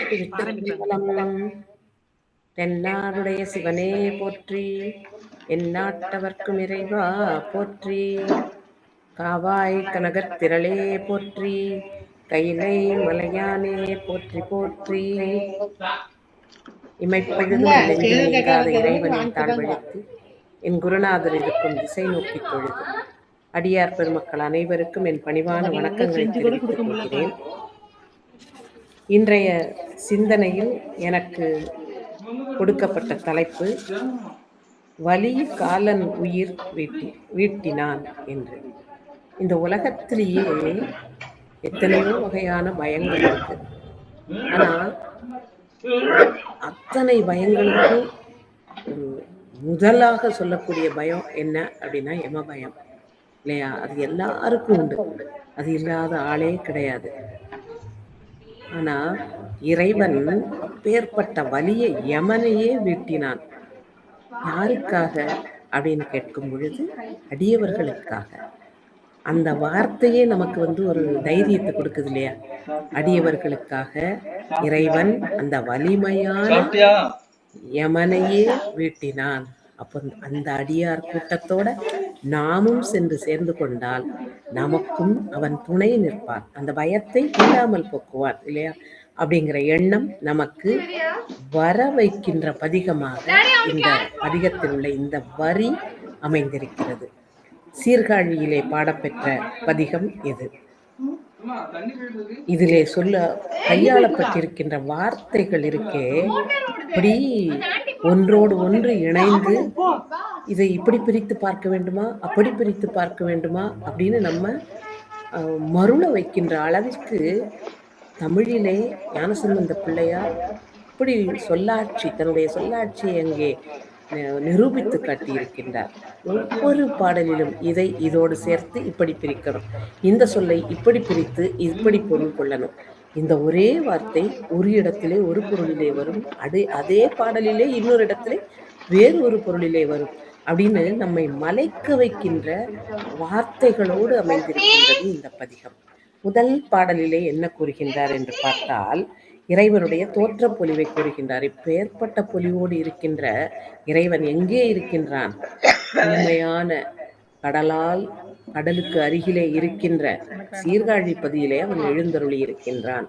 திருச்சிற்றம்பலம். தென்னாடுடைய சிவனே போற்றி, எந்நாட்டவர்க்கும் இறைவா போற்றி. காவாய் கனகத் திரளே போற்றி, கைலை மலையானே போற்றி போற்றி. இமைப்பொழுதும் நெஞ்சில் நீங்காத இறைவனின் தாழ்வெழுத்து என் குருநாதர் இருக்கும் திசை நோக்கி தொழுது அடியார் பெருமக்கள் அனைவருக்கும் என் பணிவான வணக்கங்களை தெரிவித்துக் கொள்கிறேன். இன்றைய சிந்தனையில் எனக்கு கொடுக்கப்பட்ட தலைப்பு வலி காலன் உயிர் வீட்டினான் என்று. இந்த உலகத்திலேயே எத்தனையோ வகையான பயங்கள் இருக்கு. ஆனா அத்தனை பயங்களுக்கும் முதலாக சொல்லக்கூடிய பயம் என்ன அப்படின்னா யம பயம் இல்லையா? அது எல்லாருக்கும் உண்டு, அது இல்லாத ஆளே கிடையாது. ஆனா இறைவன் அப்பேற்பட்ட வலிய யமனையே வீட்டினான். யாருக்காக அப்படின்னு கேட்கும் பொழுது அடியவர்களுக்காக. அந்த வார்த்தையே நமக்கு ஒரு தைரியத்தை கொடுக்குது இல்லையா? அடியவர்களுக்காக இறைவன் அந்த வலிமையான யமனையே வீட்டினான். அப்போ அந்த அடியார் கூட்டத்தோட நாமும் சென்று சேர்ந்து கொண்டால் நமக்கும் அவன் துணை நிற்பான், அந்த பயத்தை இல்லாமல் போக்குவான் இல்லையா? அப்படிங்கிற எண்ணம் நமக்கு வர வைக்கின்ற பதிகமாக இந்த பதிகத்தில் உள்ள இந்த வரி அமைந்திருக்கிறது. சீர்காழியிலே பாடப்பெற்ற பதிகம் எது? இதிலே சொல்ல கையாளப்பட்டிருக்கின்ற வார்த்தைகள் இருக்கே, இப்படி ஒன்றோடு ஒன்று இணைந்து இதை இப்படி பிரித்து பார்க்க வேண்டுமா, அப்படி பிரித்து பார்க்க வேண்டுமா அப்படின்னு நம்ம மருள வைக்கின்ற அளவிற்கு தமிழிலே ஞானசம்பந்த பிள்ளையார் இப்படி சொல்லாட்சி, தன்னுடைய சொல்லாட்சியை அங்கே நிரூபித்து காட்டியிருக்கின்றார். ஒவ்வொரு பாடலிலும் இதை இதோடு சேர்த்து இப்படி பிரிக்கணும், இந்த சொல்லை இப்படி பிரித்து இப்படி பொருள் கொள்ளணும். இந்த ஒரே வார்த்தை ஒரு இடத்திலே ஒரு பொருளிலே வரும், அதே பாடலிலே இன்னொரு இடத்திலே வேறு ஒரு பொருளிலே வரும் அப்படின்னு நம்மை மலைக்க வைக்கின்ற வார்த்தைகளோடு அமைந்திருக்கின்றது இந்த பதிகம். முதல் பாடலிலே என்ன கூறுகின்றார் என்று பார்த்தால், இறைவனுடைய தோற்ற பொலிவை கூறுகின்றார். இப்பேற்பட்ட பொலிவோடு இருக்கின்ற இறைவன் எங்கே இருக்கின்றான்? உண்மையான கடலுக்கு அருகிலே இருக்கின்ற சீர்காழி பதியிலே அவன் எழுந்தருளி இருக்கின்றான்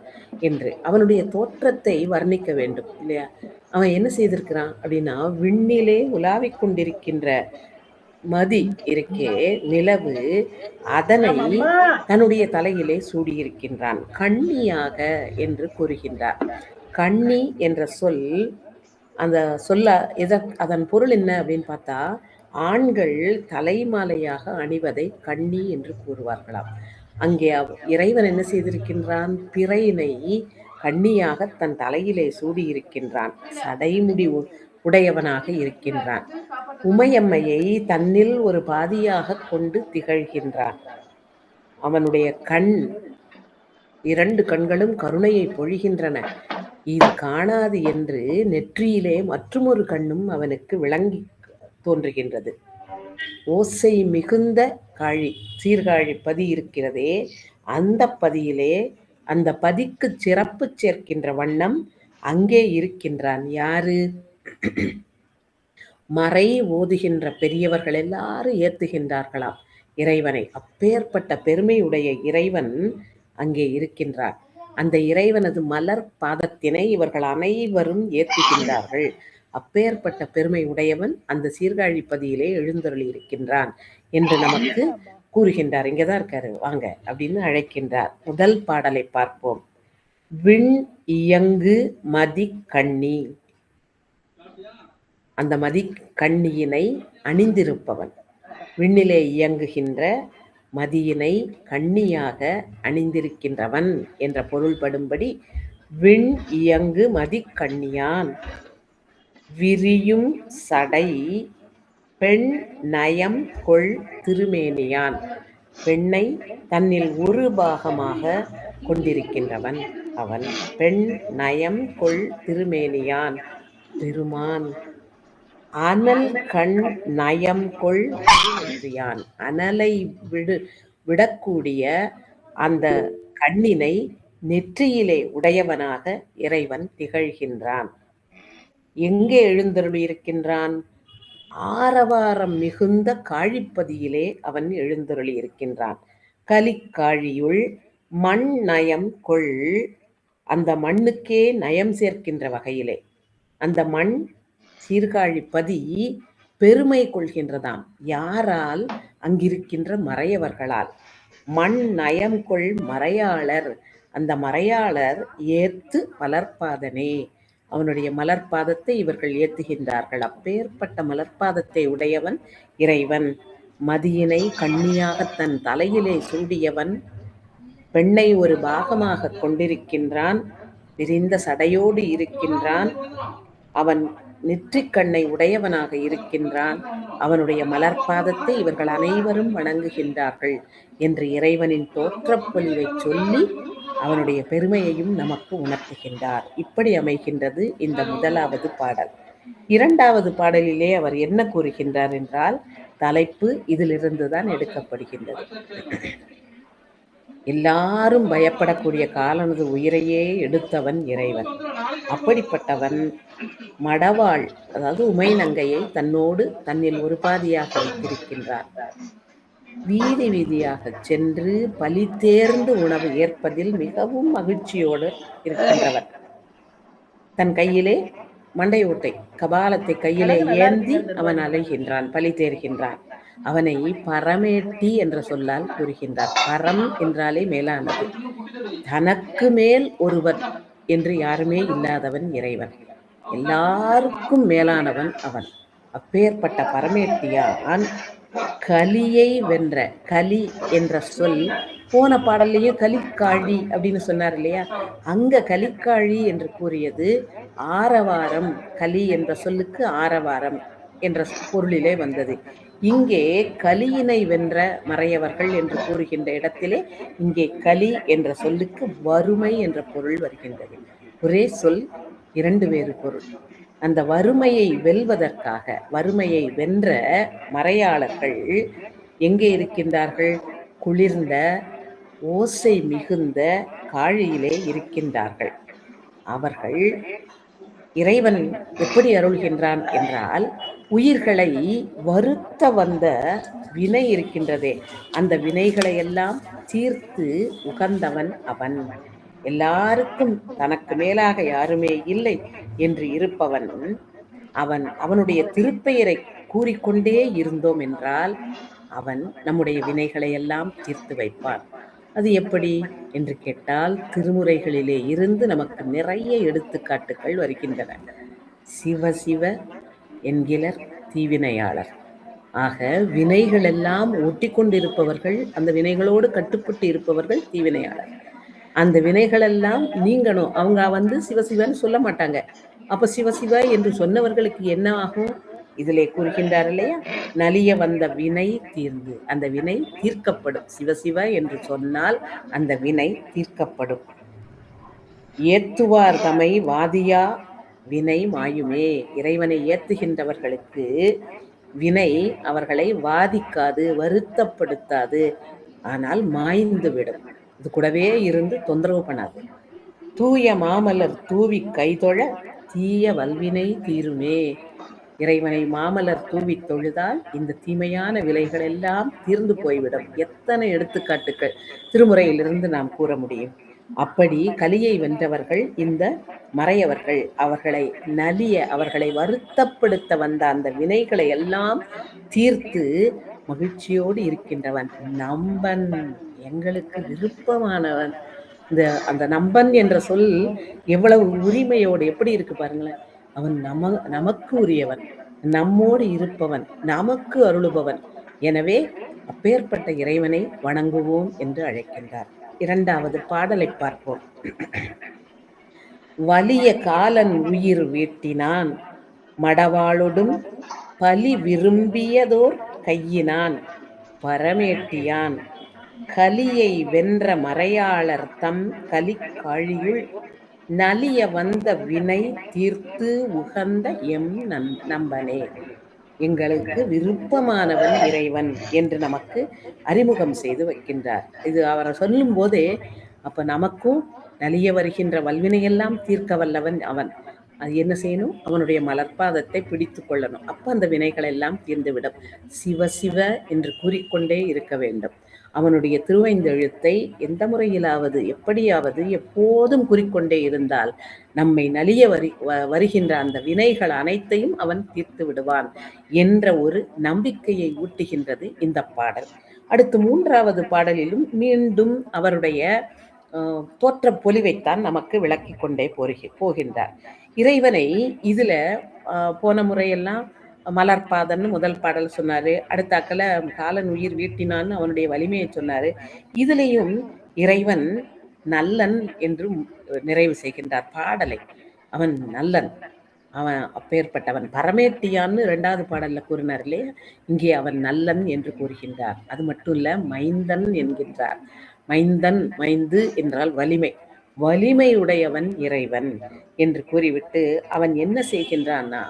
என்று அவனுடைய தோற்றத்தை வர்ணிக்க வேண்டும் இல்லையா? அவன் என்ன செய்திருக்கிறான் அப்படின்னா, விண்ணிலே உலாவிக் கொண்டிருக்கின்ற மதி இருக்கே, நிலவு, அதனை தன்னுடைய தலையிலே சூடியிருக்கின்றான் கண்ணியாக என்று கூறுகின்றார். கண்ணி என்ற சொல், அந்த அதன் பொருள் என்ன அப்படின்னு பார்த்தா, ஆண்கள் தலைமாலையாக அணிவதை கண்ணி என்று கூறுவார்களாம். அங்கே இறைவன் என்ன செய்திருக்கின்றான்? பிறையினை கண்ணியாக தன் தலையிலே சூடியிருக்கின்றான், சடைமுடி உடையவனாக இருக்கின்றான். உமையம்மையை தன்னில் ஒரு பாதியாக கொண்டு திகழ்கின்றான். அவனுடைய இரண்டு கண்களும் கருணையை பொழிகின்றன. இது காணாது என்று நெற்றியிலே மற்றொரு கண்ணும் அவனுக்கு விளங்கி தோன்றுகின்றது. ஓசை மிகுந்த சீர்காழி பதி இருக்கிறதே, அந்த பதியிலே அந்த பதிக்கு சிறப்பு சேர்க்கின்ற வண்ணம் அங்கே இருக்கின்றான். யாரு? மறை ஓதுகின்ற பெரியவர்கள் எல்லாரும் ஏத்துகின்றார்களாம் இறைவனை. அப்பேற்பட்ட பெருமையுடைய இறைவன் அங்கே இருக்கின்றார். அந்த இறைவனது மலர் பாதத்தினை இவர்கள் அனைவரும் ஏத்துகின்றார்கள். அப்பேற்பட்ட பெருமை உடையவன் அந்த சீர்காழி பதியிலே எழுந்தருளி இருக்கின்றான் என்று நமக்கு கூறுகின்றார். இங்கதான் இருக்காரு, வாங்க அப்படின்னு அழைக்கின்றார். முதல் பாடலை பார்ப்போம். விண் இயங்கு மதி கண்ணி. அந்த மதி கண்ணியினை அணிந்திருப்பவன், விண்ணிலே இயங்குகின்ற மதியினை கண்ணியாக அணிந்திருக்கின்றவன் என்ற பொருள்படும்படி விண் இயங்கு மதி கண்ணியான். விரியும் சடை பெண் நயம் கொள் திருமேனியான். பெண்ணை தன்னில் ஒரு பாகமாக கொண்டிருக்கின்றவன் அவன். பெண் நயம் கொள் திருமேனியான் பெருமான். அனல் கண் நயம் கொள் அனலை விடக்கூடிய அந்த கண்ணினை நெற்றியிலே உடையவனாக இறைவன் திகழ்கின்றான். எங்கே எழுந்தருளியிருக்கின்றான்? ஆரவாரம் மிகுந்த காழிப்பதியிலே அவன் எழுந்தருளியிருக்கின்றான். கலிக்காழியுள் மண் நயம் கொள், அந்த மண்ணுக்கே நயம் சேர்க்கின்ற வகையிலே அந்த மண் சீர்காழிப்பதி பெருமை கொள்கின்றதாம். யாரால்? அங்கிருக்கின்ற மறையவர்களால். மண் நயம் கொள் மறையாளர், அந்த மறையாளர் ஏத்து மலர்பாதனே, அவனுடைய மலர்பாதத்தை இவர்கள் ஏத்துகின்றார்கள். அப்பேற்பட்ட மலர்பாதத்தை உடையவன் இறைவன். மதியினை கண்ணியாக தன் தலையிலே சூடியவன், பெண்ணை ஒரு பாகமாக கொண்டிருக்கின்றான், விரிந்த சடையோடு இருக்கின்றான். அவன் நெற்றிக்கண்ணை உடையவனாக இருக்கின்றான். அவனுடைய மலர்பாதத்தை இவர்கள் அனைவரும் வணங்குகின்றார்கள் என்று இறைவனின் தோற்றப்பொழிவை சொல்லி அவனுடைய பெருமையையும் நமக்கு உணர்த்துகின்றார். இப்படி அமைகின்றது இந்த முதலாவது பாடல். இரண்டாவது பாடலிலே அவர் என்ன கூறுகின்றார் என்றால், தலைப்பு இதிலிருந்துதான் எடுக்கப்படுகின்றது. எல்லாரும் பயப்படக்கூடிய காலனது உயிரையே எடுத்தவன் இறைவன். அப்படிப்பட்டவன் மடவாள், அதாவது உமை நங்கையை தன்னோடு தன்னில் ஒரு பாதியாக வைத்திருக்கின்றார். வீதி வீதியாக சென்று பலி தேர்ந்து உணவு ஏற்பதில் மிகவும் மகிழ்ச்சியோடு இருக்கின்றவன். தன் கையிலே மண்டையோட்டை கபாலத்தை கையிலே ஏந்தி அவன் அலைகின்றான், பலி தேர்கின்றான். அவனை பரமேட்டி என்ற சொல்லால் கூறுகின்றார். பரம் என்றாலே மேலானது. தனக்கு மேல் ஒருவன் என்று யாருமே இல்லாதவன் இறைவன். எல்லாருக்கும் மேலானவன் அவன். அப்பேற்பட்ட பரமேட்டியான் கலியை வென்ற, கலி என்ற சொல் போன பாடல்லையும் கலிக்காழி அப்படின்னு சொன்னார் இல்லையா? அங்க கலிக்காழி என்று கூறியது ஆரவாரம். கலி என்ற சொல்லுக்கு ஆரவாரம் என்ற பொருளிலே வந்தது. இங்கே கலியினை வென்ற மறையவர்கள் என்று கூறுகின்ற இடத்திலே இங்கே கலி என்ற சொல்லுக்கு வறுமை என்ற பொருள் வருகின்றது. ஒரே சொல், இரண்டு வேறு பொருள். அந்த வறுமையை வெல்வதற்காக, வறுமையை வென்ற மறையாளர்கள் எங்கே இருக்கின்றார்கள்? குளிர்ந்த ஓசை மிகுந்த காழியிலே இருக்கின்றார்கள். அவர்கள் இறைவன் எப்படி அருள்கின்றான் என்றால், உயிர்களை வருத்த வந்த வினை இருக்கின்றதே, அந்த வினைகளை எல்லாம் தீர்த்து உகந்தவன் அவன். எல்லாருக்கும் தனக்கு மேலாக யாருமே இல்லை என்று இருப்பவன் அவன். அவனுடைய திருப்பெயரை கூறிக்கொண்டே இருந்தோம் என்றால் அவன் நம்முடைய வினைகளை எல்லாம் தீர்த்து வைப்பான். அது எப்படி என்று கேட்டால், திருமுறைகளிலே இருந்து நமக்கு நிறைய எடுத்துக்காட்டுகள் வருகின்றன. சிவ சிவ என்கிலர் தீவினையாளர். ஆக வினைகள் எல்லாம் ஒட்டி கொண்டிருப்பவர்கள், அந்த வினைகளோடு கட்டுப்பட்டு இருப்பவர்கள் தீவினையாளர். அந்த வினைகளெல்லாம் நீங்கணும். அவங்க சிவசிவன்னு சொல்ல மாட்டாங்க. அப்ப சிவசிவ என்று சொன்னவர்களுக்கு என்ன ஆகும்? இதிலே கூறுகின்றார் இல்லையா? நலிய வந்த வினை தீர்ந்து, அந்த வினை தீர்க்கப்படும். சிவசிவ என்று சொன்னால் அந்த வினை தீர்க்கப்படும். ஏத்துவார் தமை வாதியா வினை மாயுமே. இறைவனை ஏத்துகின்றவர்களுக்கு வினை அவர்களை வாதிக்காது, வருத்தப்படுத்தாது, ஆனால் மாய்ந்து விடும். இது கூடவே இருந்து தொந்தரவு பண்ணாது. தூய மாமலர் தூவி கைதொழ தீய வல்வினை தீருமே. இறைவனை மாமலர் தூவி தொழுதால் இந்த தீமையான விலைகள் எல்லாம் தீர்ந்து போய்விடும். எத்தனை எடுத்துக்காட்டுகள் திருமுறையிலிருந்து நாம் கூற முடியும். அப்படி கலியை வென்றவர்கள் இந்த மறையவர்கள். அவர்களை நலிய, அவர்களை வருத்தப்படுத்த வந்த அந்த வினைகளை எல்லாம் தீர்த்து மகிழ்ச்சியோடு இருக்கின்றவன் நம்பன், எங்களுக்கு விருப்பமானவன். அந்த நம்பன் என்ற சொல் எவ்வளவு உரிமையோடு எப்படி இருக்கு பாருங்களேன். அவன் நமக்கு உரியவன், நம்மோடு இருப்பவன், நமக்கு அருளுபவன். எனவே அப்பேற்பட்ட இறைவனை வணங்குவோம் என்று அழைக்கின்றார். இரண்டாவது பாடலை பார்ப்போம். வலிய காலன் உயிர் வீட்டினான் மடவாளொடும் பலி விரும்பியதோர் கையினான் பரமேட்டியான் கலியை வென்ற மறையாளர் தம் கலிக்காழியுள் நலிய வந்த வினை தீர்த்து உகந்த எம் நம்பனே. எங்களுக்கு விருப்பமானவன் இறைவன் என்று நமக்கு அறிமுகம் செய்து வைக்கின்றார். இது அவரை சொல்லும் போதே அப்ப நமக்கும் நலிய வருகின்ற வல்வினையெல்லாம் தீர்க்க வல்லவன் அவன். அது என்ன செய்யணும்? அவனுடைய மலர்பாதத்தை பிடித்து கொள்ளணும். அப்ப அந்த வினைகள் எல்லாம் தீர்ந்துவிடும். சிவ சிவ என்று கூறிக்கொண்டே இருக்க வேண்டும். அவனுடைய திருவைந்தெழுத்தை எந்த முறையிலாவது எப்படியாவது எப்போதும் கூறிக்கொண்டே இருந்தால் நம்மை நலிய வருகின்ற அந்த வினைகள் அனைத்தையும் அவன் தீர்த்து விடுவான் என்ற ஒரு நம்பிக்கையை ஊட்டுகின்றது இந்த பாடல். அடுத்து 3வது பாடலிலும் மீண்டும் அவருடைய தோற்ற பொலிவைத்தான் நமக்கு விளக்கி கொண்டே போகின்றார். இறைவனை இதுல போன முறையெல்லாம் மலர்பாதன்னு முதல் பாடல் சொன்னாரு. அடுத்தாக்கல காலன் உயிர் வீட்டினான்னு அவனுடைய வலிமையை சொன்னாரு. இதுலேயும் இறைவன் நல்லன் என்று நிறைவு செய்கின்றார் பாடலை. அவன் நல்லன், அவன் அப்பேற்பட்டவன் பரமேட்டியான்னு 2வது பாடல்ல கூறினார் இல்லையா, இங்கே அவன் நல்லன் என்று கூறுகின்றார். அது மட்டும் இல்ல, மைந்தன் என்கின்றார். மைந்தன், மைந்து என்றால் வலிமை, வலிமையுடையவன் இறைவன் என்று கூறிவிட்டு அவன் என்ன செய்கின்றான்னா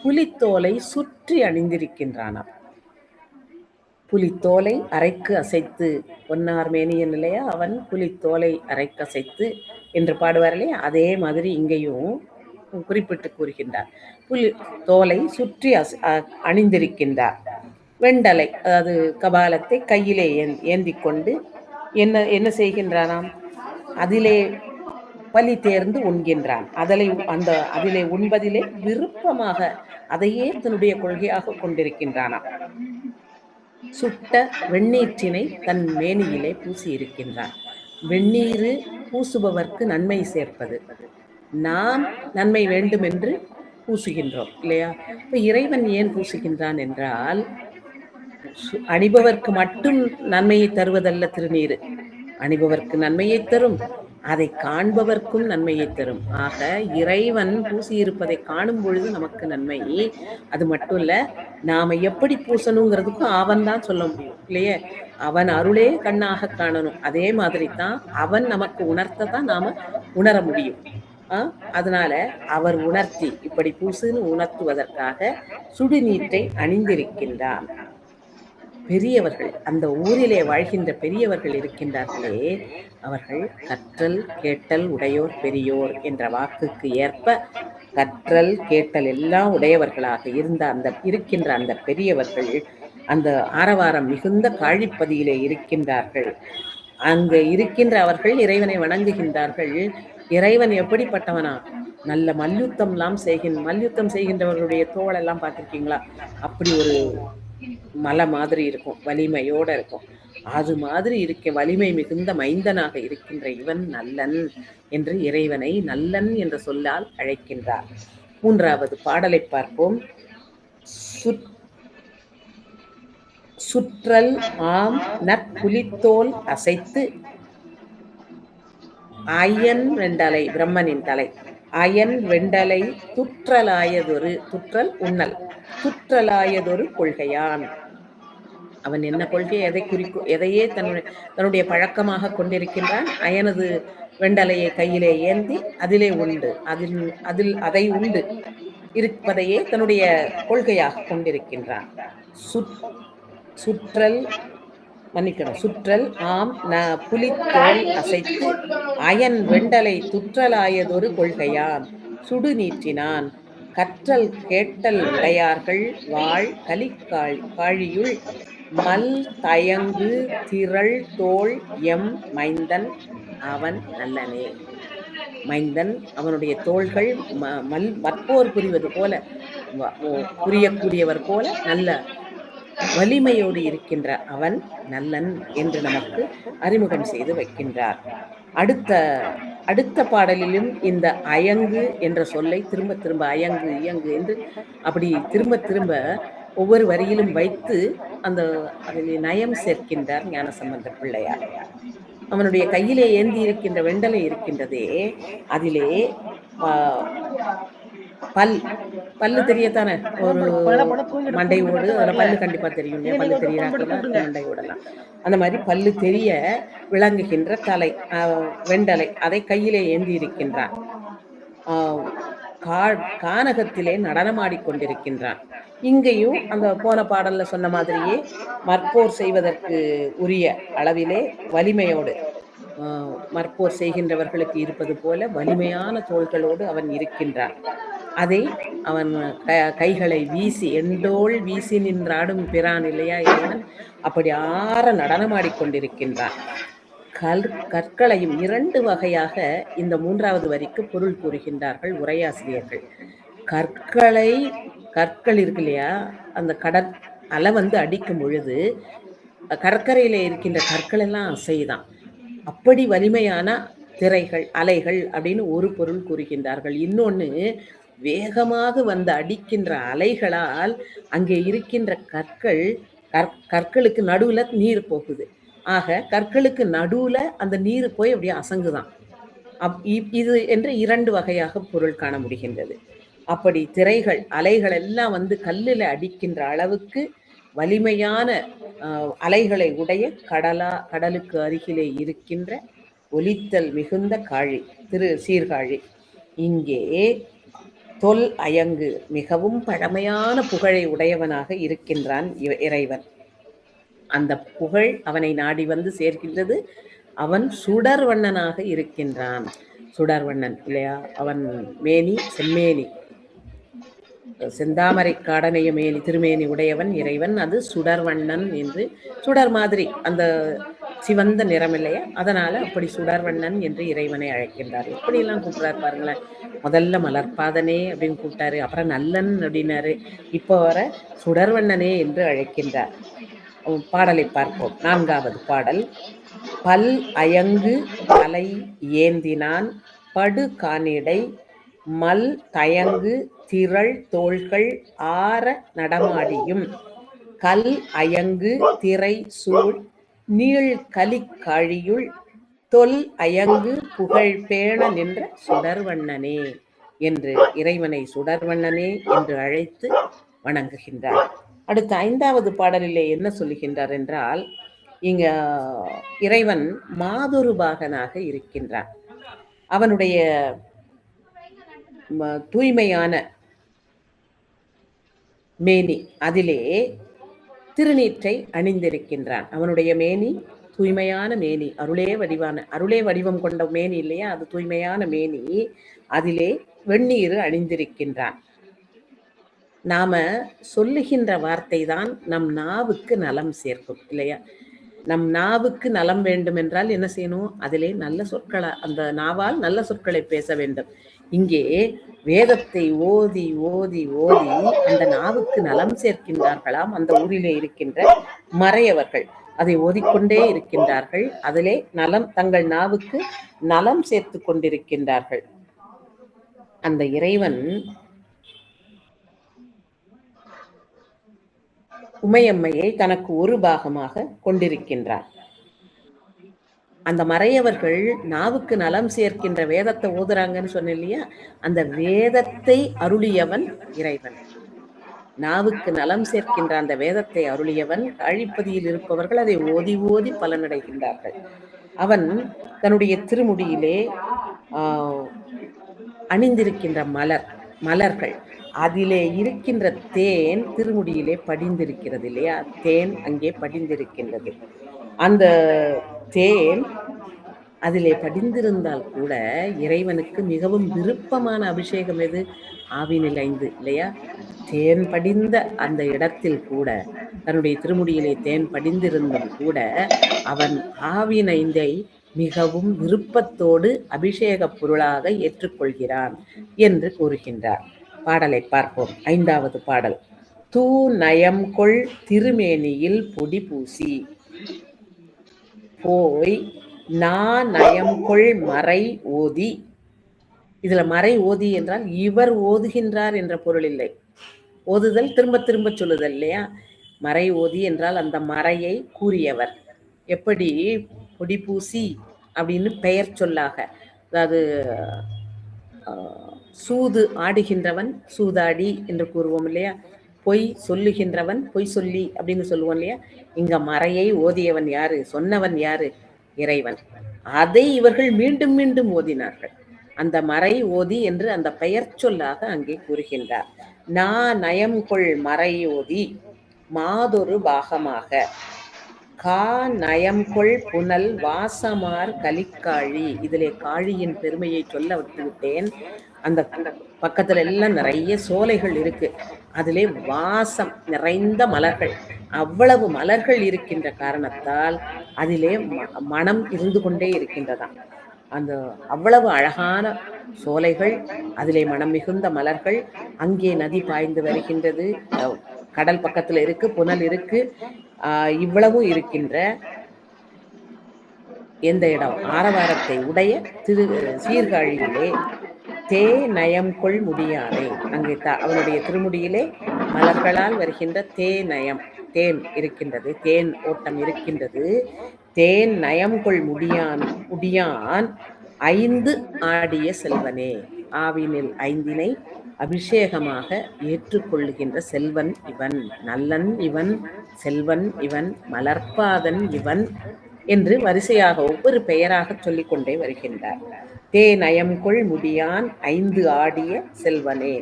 புலித்தோலை சுற்றி அணிந்திருக்கின்றானாம். புலித்தோலை அரைக்கு அசைத்து பொன்னார் மேனியன் இல்லையா, அவன் புலித்தோலை அரைக்கு அசைத்து என்று பாடுவார் இல்லையா, அதே மாதிரி இங்கேயும் குறிப்பிட்டு கூறுகின்றார். புலி தோலை சுற்றி அணிந்திருக்கின்றார். வெண்டலை, அதாவது கபாலத்தை கையிலே ஏந்தி கொண்டு என்ன செய்கின்றானாம், அதிலே பலி தேர்ந்து உண்கின்றான். அதிலே உண்பதிலே விருப்பமாக அதையே தன்னுடைய கொள்கையாக கொண்டிருக்கின்றானாம். சுட்ட வெந்நீற்றினை தன் மேனியிலே பூசி இருக்கின்றான். வெந்நீரு பூசுபவர்க்கு நன்மை சேர்ப்பது, நாம் நன்மை வேண்டும் என்று பூசுகின்றோம் இல்லையா. இப்ப இறைவன் ஏன் பூசுகின்றான் என்றால், அணிபவர்க்கு மட்டும் நன்மையை தருவதல்ல திருநீரு, அணிபவர்க்கு நன்மையை தரும், அதை காண்பவர்க்கும் நன்மையை தரும். ஆக இறைவன் பூசியிருப்பதை காணும் பொழுது நமக்கு நன்மை. அது மட்டும் இல்ல, நாம எப்படி பூசணுங்கிறதுக்கும் அவன் தான் சொல்ல முடியும் இல்லையே. அவன் அருளே கண்ணாக காணணும். அதே மாதிரி தான் அவன் நமக்கு உணர்த்ததான் நாம உணர முடியும். அதனால அவர் உணர்த்தி இப்படி பூசுன்னு உணர்த்துவதற்காக சுடுநீற்றை அணிந்திருக்கின்றான். பெரியவர்கள், அந்த ஊரிலே வாழ்கின்ற பெரியவர்கள் இருக்கின்றார்களே, அவர்கள் கற்றல் கேட்டல் உடையோர் பெரியோர் என்ற வாக்குக்கு ஏற்ப கற்றல் கேட்டல் எல்லாம் உடையவர்களாக இருக்கின்ற அந்த பெரியவர்கள் அந்த ஆரவாரம் மிகுந்த காழிப்பதியிலே இருக்கின்றார்கள். அங்கு இருக்கின்ற அவர்கள் இறைவனை வணங்குகின்றார்கள். இறைவன் எப்படிப்பட்டவனா, நல்ல மல்யுத்தம் செய்கின்றவர்களுடைய தோளெல்லாம் பார்த்திருக்கீங்களா, அப்படி ஒரு மலை மாதிரி இருக்கும், வலிமையோட இருக்கும். அது மாதிரி வலிமை மிகுந்த மைந்தனாக இருக்கின்ற இவன் நல்லன் என்று இறைவனை நல்லன் என்ற சொல்லால் அழைக்கின்றார். 3வது பாடலை பார்ப்போம். சுற்றல் ஆம் நற்புலித்தோல் அசைத்து அயன் வெண்டலை, பிரம்மனின் தலை, அயன் வெண்டலை துற்றலாயதொரு, துற்றல் உண்ணல், துற்றலாயதொரு கொள்கையான். அவன் என்ன கொள்கை, எதையே தன்னுடைய பழக்கமாக கொண்டிருக்கின்றான். அயனது வெண்டலையை கையிலே ஏந்தி அதிலே உண்டு, அதை உண்டு இருப்பதையே தன்னுடைய கொள்கையாக கொண்டிருக்கின்றான். சுற்றல் ஆம் புலித்தோல் அசைத்து அயன் வெண்டலை துற்றலாயதொரு கொள்கையான் சுடு நீற்றினான் கற்றல் கேட்டல் உடையார்கள் வாழ் காழியுள் மல் தயங்கு திரள் தோள் எம் மைந்தன் அவன் நல்லனே. மைந்தன், அவனுடைய தோள்கள் மற்போர் புரிவது போல, புரியக்கூடியவர் போல நல்ல வலிமையோடு இருக்கின்ற அவன் நல்லன் என்று நமக்கு அறிமுகம் செய்து வைக்கின்றார். அடுத்த பாடலிலும் இந்த அயங்கு என்ற சொல்லை திரும்ப அயங்கு இயங்கு என்று அப்படி திரும்ப ஒவ்வொரு வரியிலும் வைத்து அதில் நயம் சேர்க்கின்றார் ஞானசம்பந்த பிள்ளையார். அவனுடைய கையிலே ஏந்தி இருக்கின்ற வெண்டலை இருக்கின்றதே, அதிலே பல்லு தெரியத்தானே, ஒரு மண்டை ஓடு, அதில் பல்லு கண்டிப்பா தெரியும், பல்லு தெரியறாங்களா மண்டை ஓடலாம். அந்த மாதிரி பல்லு தெரிய விளங்குகின்ற தலை வெண்டலை, அதை கையிலே ஏந்தி இருக்கின்றான். கானகத்திலே நடனமாடிக்கொண்டிருக்கின்றான். இங்கேயும் அந்த போன பாடல்ல சொன்ன மாதிரியே மற்போர் செய்வதற்கு உரிய அளவிலே வலிமையோடு மற்போர் செய்கின்றவர்களுக்கு இருப்பது போல வலிமையான தோள்களோடு அவன் இருக்கின்றான். அதை அவன் கைகளை வீசி எண்டோள் வீசி நின்றாடும் பிரான் இல்லையா இறைவன், அப்படி ஆற நடனமாடிக்கொண்டிருக்கின்றான். கற்களையும் 2 வகையாக இந்த 3வது வரிக்கு பொருள் கூறுகின்றார்கள் உரையாசிரியர்கள். கற்கள் இருக்கு இல்லையா, அந்த கடற் அலை வந்து அடிக்கும் பொழுது கடற்கரையில இருக்கின்ற கற்கள் எல்லாம் அசைதான். அப்படி வலிமையான திரைகள் அலைகள் அப்படின்னு ஒரு பொருள் கூறுகின்றார்கள். இன்னொன்னு, வேகமாக வந்து அடிக்கின்ற அலைகளால் அங்கே இருக்கின்ற கற்களுக்கு நடுவுல நீர் போகுது. ஆக கற்களுக்கு நடுவுல அந்த நீர் போய் அப்படியே அசங்குதான். இது என்று 2 வகையாக பொருள் காண முடிகின்றது. அப்படி திரைகள் அலைகள் எல்லாம் வந்து கல்லில் அடிக்கின்ற அளவுக்கு வலிமையான அலைகளை உடைய கடலுக்கு அருகிலே இருக்கின்ற ஒலித்தல் மிகுந்த காழி சீர்காழி. இங்கே தொல் அயங்கு மிகவும் பழமையான புகழை உடையவனாக இருக்கின்றான் இறைவன். அந்த புகழ் அவனை நாடி வந்து சேர்க்கின்றது. அவன் சுடர்வண்ணனாக இருக்கின்றான். சுடர்வண்ணன் இல்லையா, அவன் மேனி செம்மேனி, செந்தாமரை காடனைய மேனி திருமேனி உடையவன் இறைவன். அது சுடர்வண்ணன் என்று, சுடர் மாதிரி அந்த சிவந்த நிறம் இல்லையா, அதனால அப்படி சுடர்வண்ணன் என்று இறைவனை அழைக்கின்றார். எப்படியெல்லாம் கூப்பிடாரு பாருங்களேன். முதல்ல மலர்பாதனே அப்படின்னு கூப்பிட்டாரு, அப்புறம் நல்லன் அப்படின்னாரு, இப்போ வர சுடர்வண்ணனே என்று அழைக்கின்றார். பாடலை பார்ப்போம். 4வது பாடல். பல் அயங்கு தலை ஏந்தினான் படு காணிடை மல் தயங்கு திரள் தோள்கள் ஆற நடமாடியும் கல் அயங்கு திரை சூழ் நீள் கலிக்காழியுள் தொல் அயங்கு புகழ் பேண நின்ற சுடர்வண்ணனே என்று இறைவனை சுடர்வண்ணனே என்று அழைத்து வணங்குகின்றார். அடுத்த 5வது பாடலிலே என்ன சொல்லுகின்றார் என்றால், இங்க இறைவன் மாதொரு பாகனாக இருக்கின்றான். அவனுடைய தூய்மையான மேனி அதிலே திருநீற்றை அணிந்திருக்கின்றான். அவனுடைய மேனி தூய்மையான மேனி, அருளே வடிவம் கொண்ட மேனி இல்லையா, அது தூய்மையான மேனி. அதிலே வெந்நீர் அணிந்திருக்கின்றான். நாம சொல்லுகின்ற வார்த்தை தான் நம் நாவுக்கு நலம் சேர்க்கும் இல்லையா. நம் நாவுக்கு நலம் வேண்டும் என்றால் என்ன செய்யணும், அதிலே நல்ல சொற்களை, அந்த நாவால் நல்ல சொற்களை பேச வேண்டும். இங்கே வேதத்தை ஓதி ஓதி ஓதி அந்த நாவுக்கு நலம் சேர்க்கின்றார்களாம் அந்த ஊரிலே இருக்கின்ற மறையவர்கள். அதை ஓதிக்கொண்டே இருக்கின்றார்கள். அதிலே நலம், தங்கள் நாவுக்கு நலம் சேர்த்து கொண்டிருக்கின்றார்கள். அந்த இறைவன் உமையம்மையை தனக்கு ஒரு பாகமாக கொண்டிருக்கின்றார். அந்த மறையவர்கள் நாவுக்கு நலம் சேர்க்கின்ற வேதத்தை ஓதுறாங்கன்னு சொன்ன இல்லையா, அந்த வேதத்தை அருளியவன் இறைவன். நாவுக்கு நலம் சேர்க்கின்ற அந்த வேதத்தை அருளியவன். காழிப்பதியில் இருப்பவர்கள் அதை ஓதி ஓதி பலனடைகின்றார்கள். அவன் தன்னுடைய திருமுடியிலே அணிந்திருக்கின்ற மலர்கள், அதிலே இருக்கின்ற தேன் திருமுடியிலே படிந்திருக்கிறது இல்லையா, தேன் அங்கே படிந்திருக்கின்றது. அந்த தேன் அதிலே படிந்திருந்தால் கூட இறைவனுக்கு மிகவும் விருப்பமான அபிஷேகம் எது, ஆவினில் 5 இல்லையா. தேன் படிந்த அந்த இடத்தில் கூட, தன்னுடைய திருமுடியிலே தேன் படிந்திருந்தும் கூட அவன் ஆவின் 5ஐ மிகவும் விருப்பத்தோடு அபிஷேக பொருளாக ஏற்றுக்கொள்கிறான் என்று கூறுகின்றார். பாடலை பார்ப்போம். 5வது பாடல். தூ நயம் கொள் திருமேனியில் பொடி பூசி போய் நயம் கொள் மறை ஓதி. இதுல மறை ஓதி என்றால் இவர் ஓதுகின்றார் என்ற பொருள் இல்லை. ஓதுதல் திரும்ப திரும்ப சொல்லுதல் இல்லையா. மறை ஓதி என்றால் அந்த மறையை கூறியவர். எப்படி பொடி பூசி அப்படின்னு பெயர் சொல்லாக, அதாவது சூது ஆடுகின்றவன் சூதாடி என்று கூறுவோம் இல்லையா. பொய் சொல்லுகின்றவன் பொய் சொல்லி அப்படின்னு சொல்லுவோம் இல்லையா. இங்க மறையை ஓதியவன் யாரு, சொன்னவன் யாரு, இறைவன். அதை இவர்கள் மீண்டும் மீண்டும் ஓதினார்கள். அந்த மறை ஓதி என்று அந்த பெயர் சொல்லாக அங்கே கூறுகின்றார். நயம் கொள் மறை ஓதி மாதொரு பாகமாக. கா நயம்கொள் புனல் வாசமார் கலிக்காழி. இதிலே காழியின் பெருமையை சொல்ல விட்டுவிட்டேன். அந்த பக்கத்துல எல்லாம் நிறைய சோலைகள் இருக்கு. அதிலே வாசம் நிறைந்த மலர்கள், அவ்வளவு மலர்கள் இருக்கின்ற காரணத்தால் அதிலே மனம் இருந்து கொண்டே இருக்கின்றதாம். அந்த அவ்வளவு அழகான சோலைகள், அதிலே மனம் மிகுந்த மலர்கள், அங்கே நதி பாய்ந்து வருகின்றது, கடல் பக்கத்துல இருக்கு, புனல் இருக்கு. இவ்வளவும் இருக்கின்ற எந்த இடம்? ஆரவாரத்தை உடைய சீர்காழியிலே தே நயம்கொள் முடியானை. அங்கே அவனுடைய திருமுடியிலே மலர்களால் வருகின்ற நயம், தேன் இருக்கின்றது, தேன் ஓட்டம் இருக்கின்றது. தேன் நயம்கொள் முடியான் 5 ஆடிய செல்வனே. ஆவினில் 5 அபிஷேகமாக ஏற்றுக்கொள்ளுகின்ற செல்வன் இவன், நல்லன் இவன், செல்வன் இவன், மலர்பாதன் இவன் என்று வரிசையாக ஒவ்வொரு பெயராக சொல்லிக்கொண்டே வருகின்றார். தே நயம்கொள் முடியான் 5 ஆடிய செல்வனே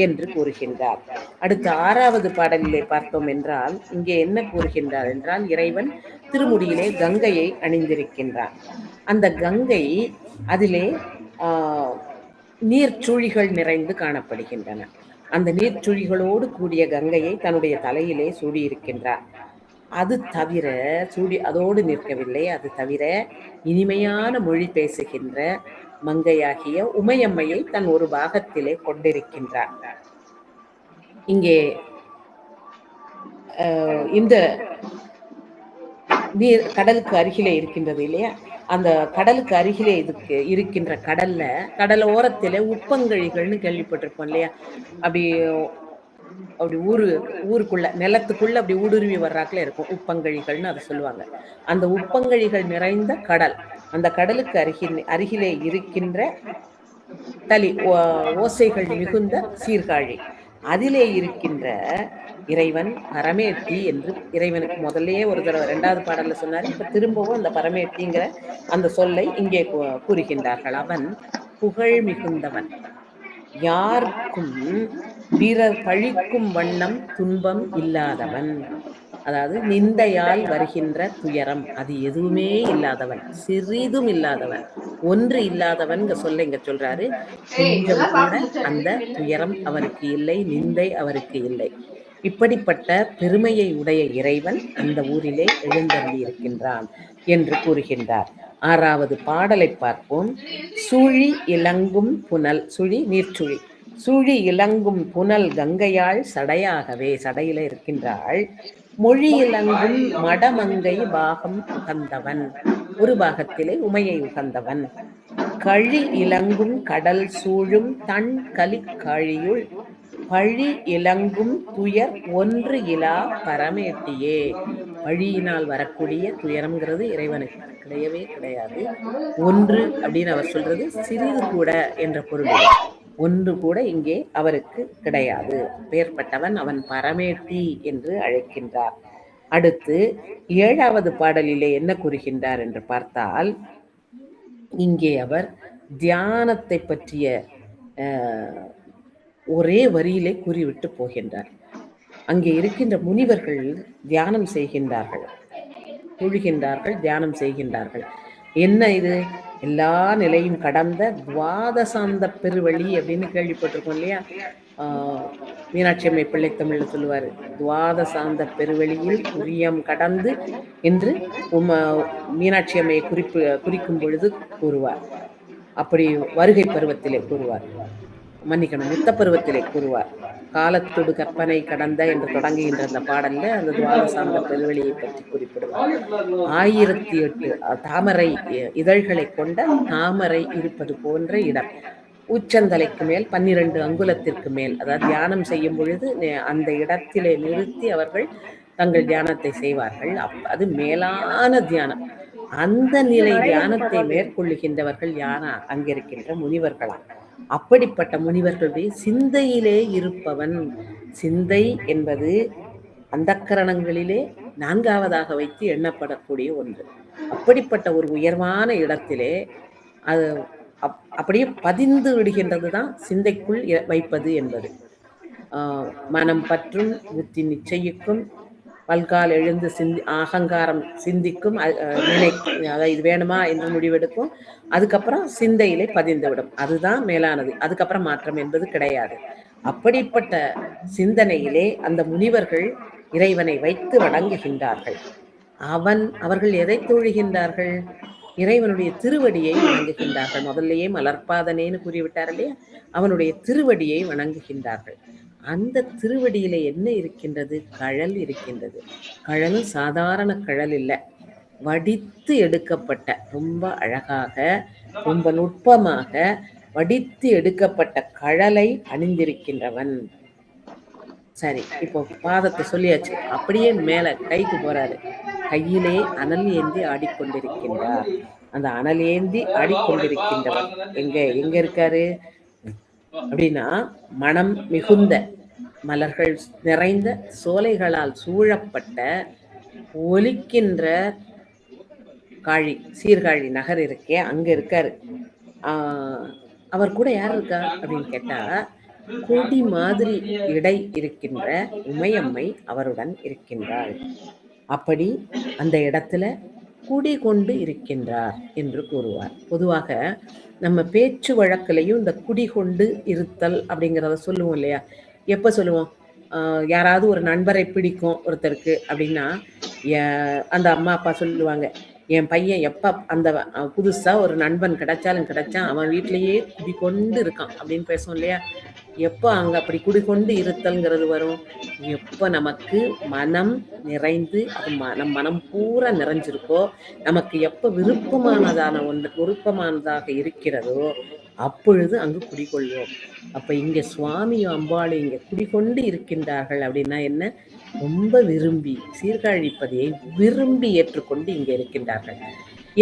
என்று கூறுகின்றார். அடுத்த 6வது பாடலிலே பார்த்தோம் என்றால், இங்கே என்ன கூறுகின்றார் என்றால், இறைவன் திருமுடியிலே கங்கையை அணிந்திருக்கின்றான். அந்த கங்கை அதிலே நீர்ச்சுழிகள் நிறைந்து காணப்படுகின்றன. அந்த நீர்ச்சுழிகளோடு கூடிய கங்கையை தன்னுடைய தலையிலே சூடியிருக்கின்றார். அது தவிர அதோடு நிற்கவில்லை. அது தவிர இனிமையான மொழி பேசுகின்ற மங்கையாகிய உமையம்மையை தன் ஒரு பாகத்திலே கொண்டிருக்கின்றார். இங்கே இந்த நீர் கடலுக்கு அருகிலே இருக்கின்றது இல்லையா? அந்த கடலுக்கு அருகிலே இதுக்கு இருக்கின்ற கடல் ஓரத்திலே உப்பங்கழிகள்னு கேள்விப்பட்டிருப்போம் இல்லையா? அப்படி ஊருக்குள்ள நிலத்துக்குள்ள அப்படி ஊடுருவி வர்றாக்குல இருக்கும் உப்பங்கழிகள்னு அதை சொல்லுவாங்க. அந்த உப்பங்கழிகள் நிறைந்த கடல், அந்த கடலுக்கு அருகிலே இருக்கின்ற ஓசைகள் மிகுந்த சீர்காழி, அதிலே இருக்கின்ற இறைவன் பரமேட்டி என்று இறைவனுக்கு முதல்லயே ஒரு தடவை 2வது பாடல்ல சொன்னாரு. இப்ப திரும்பவும் அந்த பரமேட்டிங்கிற அந்த சொல்லை இங்கே கூறுகின்றார்கள். அவன் புகழ் மிகுந்தவன், யாருக்கும் பிறர் பழிக்கும் வண்ணம் துன்பம் இல்லாதவன். அதாவது நிந்தையால் வருகின்ற துயரம் அது எதுவுமே இல்லாதவன், சிறிதும் இல்லாதவன், ஒன்று இல்லாதவன் சொல்ல இங்க சொல்றாரு. கொஞ்சம் கூட அந்த துயரம் அவருக்கு இல்லை, நிந்தை அவருக்கு இல்லை. இப்படிப்பட்ட பெருமையை உடைய இறைவன் அந்த ஊரிலே எழுந்தருளி இருக்கின்றான் என்று கூறுகின்றார். 6வது பாடலை பார்ப்போம். சுழி இலங்கும் புனல், சுழி நீர்ச்சுழி, சுழி இலங்கும் புனல் கங்கையாள் சடையாகவே, சடையில இருக்கின்றாள். மொழி இலங்கும் மடமங்கை பாகம் உகந்தவன், ஒரு பாகத்திலே உமையை உகந்தவன். கழி இலங்கும் கடல் சூழும் தன் கலிக்காழியுள் பழி இலங்கும் துயர் ஒன்று இலா பரமேட்டியே. பழியினால் வரக்கூடிய துயரம்ங்கிறது இறைவனுக்கு கிடையவே கிடையாது. ஒன்று அப்படின்னு அவர் சொல்றது சிறிது கூட என்ற பொருள், ஒன்று கூட இங்கே அவருக்கு கிடையாது. பெயர்பட்டவன் அவன் பரமேட்டி என்று அழைக்கின்றார். அடுத்து 7வது பாடலிலே என்ன கூறுகின்றார் என்று பார்த்தால், இங்கே அவர் தியானத்தை பற்றிய ஒரே வரியிலே கூறிவிட்டு போகின்றார். அங்கே இருக்கின்ற முனிவர்கள் தியானம் செய்கின்றார்கள், தொழுகின்றார்கள், தியானம் செய்கின்றார்கள். என்ன இது? எல்லா நிலையும் கடந்த துவாதசாந்த பெருவழி அப்படின்னு கேள்விப்பட்டிருக்கோம் இல்லையா? மீனாட்சி அம்மை பிள்ளை தமிழ்ல சொல்லுவாரு, துவாதசாந்த பெருவழியில் குறியம் கடந்து என்று மீனாட்சி அம்மையை குறிக்கும் பொழுது கூறுவார். அப்படி வருகை பருவத்திலே கூறுவார், மன்னிக்கணும், முத்த பருவத்திலே கூறுவார். காலத்தோடு கற்பனை கடந்த என்று தொடங்குகின்ற அந்த பாடல்ல அந்த துவாதசாந்த பெருவெளியை பற்றி குறிப்பிடுவார். 1008 தாமரை இதழ்களை கொண்ட தாமரை இருப்பது போன்ற இடம், உச்சந்தலைக்கு மேல் 12 அங்குலத்திற்கு மேல், அதாவது தியானம் செய்யும் பொழுது அந்த இடத்திலே நிறுத்தி அவர்கள் தங்கள் தியானத்தை செய்வார்கள். அது மேலான தியானம். அந்த நிலை தியானத்தை மேற்கொள்ளுகின்றவர்கள் யாரா? அங்கிருக்கின்ற முனிவர்களாம். அப்படிப்பட்ட முனிவர்களுடைய சிந்தையிலே இருப்பவன். சிந்தை என்பது அந்தக்கரணங்களிலே 4வதாக வைத்து எண்ணப்படக்கூடிய ஒன்று. அப்படிப்பட்ட ஒரு உயர்வான இடத்திலே அது அப்படியே பதிந்து விடுகின்றதுதான் சிந்தைக்குள் வைப்பது என்பது. மனம் பற்றும் புத்தி நிச்சயிக்கும் பல்கால் எழுந்து அகங்காரம் சிந்திக்கும், அதாவது இது வேணுமா என்று முடிவெடுக்கும். அதுக்கப்புறம் சிந்தையிலே பதிந்துவிடும். அதுதான் மேலானது. அதுக்கப்புறம் மாற்றம் என்பது கிடையாது. அப்படிப்பட்ட சிந்தனையிலே அந்த முனிவர்கள் இறைவனை வைத்து வணங்குகின்றார்கள். அவர்கள் எதை தொழுகின்றார்கள்? இறைவனுடைய திருவடியை வணங்குகின்றார்கள். முதல்லையே மலர்பாதனேன்னு கூறிவிட்டார் இல்லையா? அவனுடைய திருவடியை வணங்குகின்றார்கள். அந்த திருவடியில என்ன இருக்கின்றது? கழல் இருக்கின்றது. கழலும் சாதாரண கழல் இல்லை, வடித்து எடுக்கப்பட்ட, ரொம்ப அழகாக, ரொம்ப நுட்பமாக வடித்து எடுக்கப்பட்ட கழலை அணிந்திருக்கின்றவன். சரி, இப்போ பாதத்தை சொல்லியாச்சு. அப்படியே மேல கைக்கு போறாரு. கையிலே அனல் ஏந்தி ஆடிக்கொண்டிருக்கின்றார். அந்த அனல் ஏந்தி ஆடிக்கொண்டிருக்கின்றவர் எங்க இருக்காரு அப்படின்னா, மனம் மிகுந்த மலர்கள் நிறைந்த சோலைகளால் சூழப்பட்ட ஒலிக்கின்ற சீர்காழி நகர் இருக்கே, அங்க இருக்காரு. அவர் கூட யார் இருக்கா அப்படின்னு கேட்டா, கொடி மாதிரி இடை இருக்கின்ற உமையம்மை அவருடன் இருக்கின்றாள். அப்படி அந்த இடத்துல குடிகொண்டு இருக்கின்றார் என்று கூறுவார். பொதுவாக நம்ம பேச்சு வழக்கிலையும் இந்த குடிகொண்டு இருத்தல் அப்படிங்கிறத சொல்லுவோம் இல்லையா? எப்ப சொல்லுவோம்? யாராவது ஒரு நண்பரை பிடிக்கும் ஒருத்தருக்கு அப்படின்னா, அந்த அம்மா அப்பா சொல்லுவாங்க, என் பையன் எப்ப அந்த புதுசா ஒரு நண்பன் கிடைச்சான் அவன் வீட்டிலேயே குடிகொண்டு இருக்கான் அப்படின்னு பேசுவோம் இல்லையா? எப்ப அங்க அப்படி குடிகொண்டு இருத்தல்ங்கிறது வரும்? எப்ப நமக்கு மனம் நிறைந்து, அது நம் மனம் பூரா நிறைஞ்சிருக்கோ, நமக்கு எப்ப விருப்பமானதாக இருக்கிறதோ அப்பொழுது அங்கு குடிகொள்வோம். அப்ப இங்க சுவாமியும் அம்பாளும் இங்க குடிகொண்டு இருக்கின்றார்கள் அப்படின்னா என்ன? ரொம்ப விரும்பி, சீர்காழிப்பதியை விரும்பி ஏற்றுக்கொண்டு இங்க இருக்கின்றார்கள்.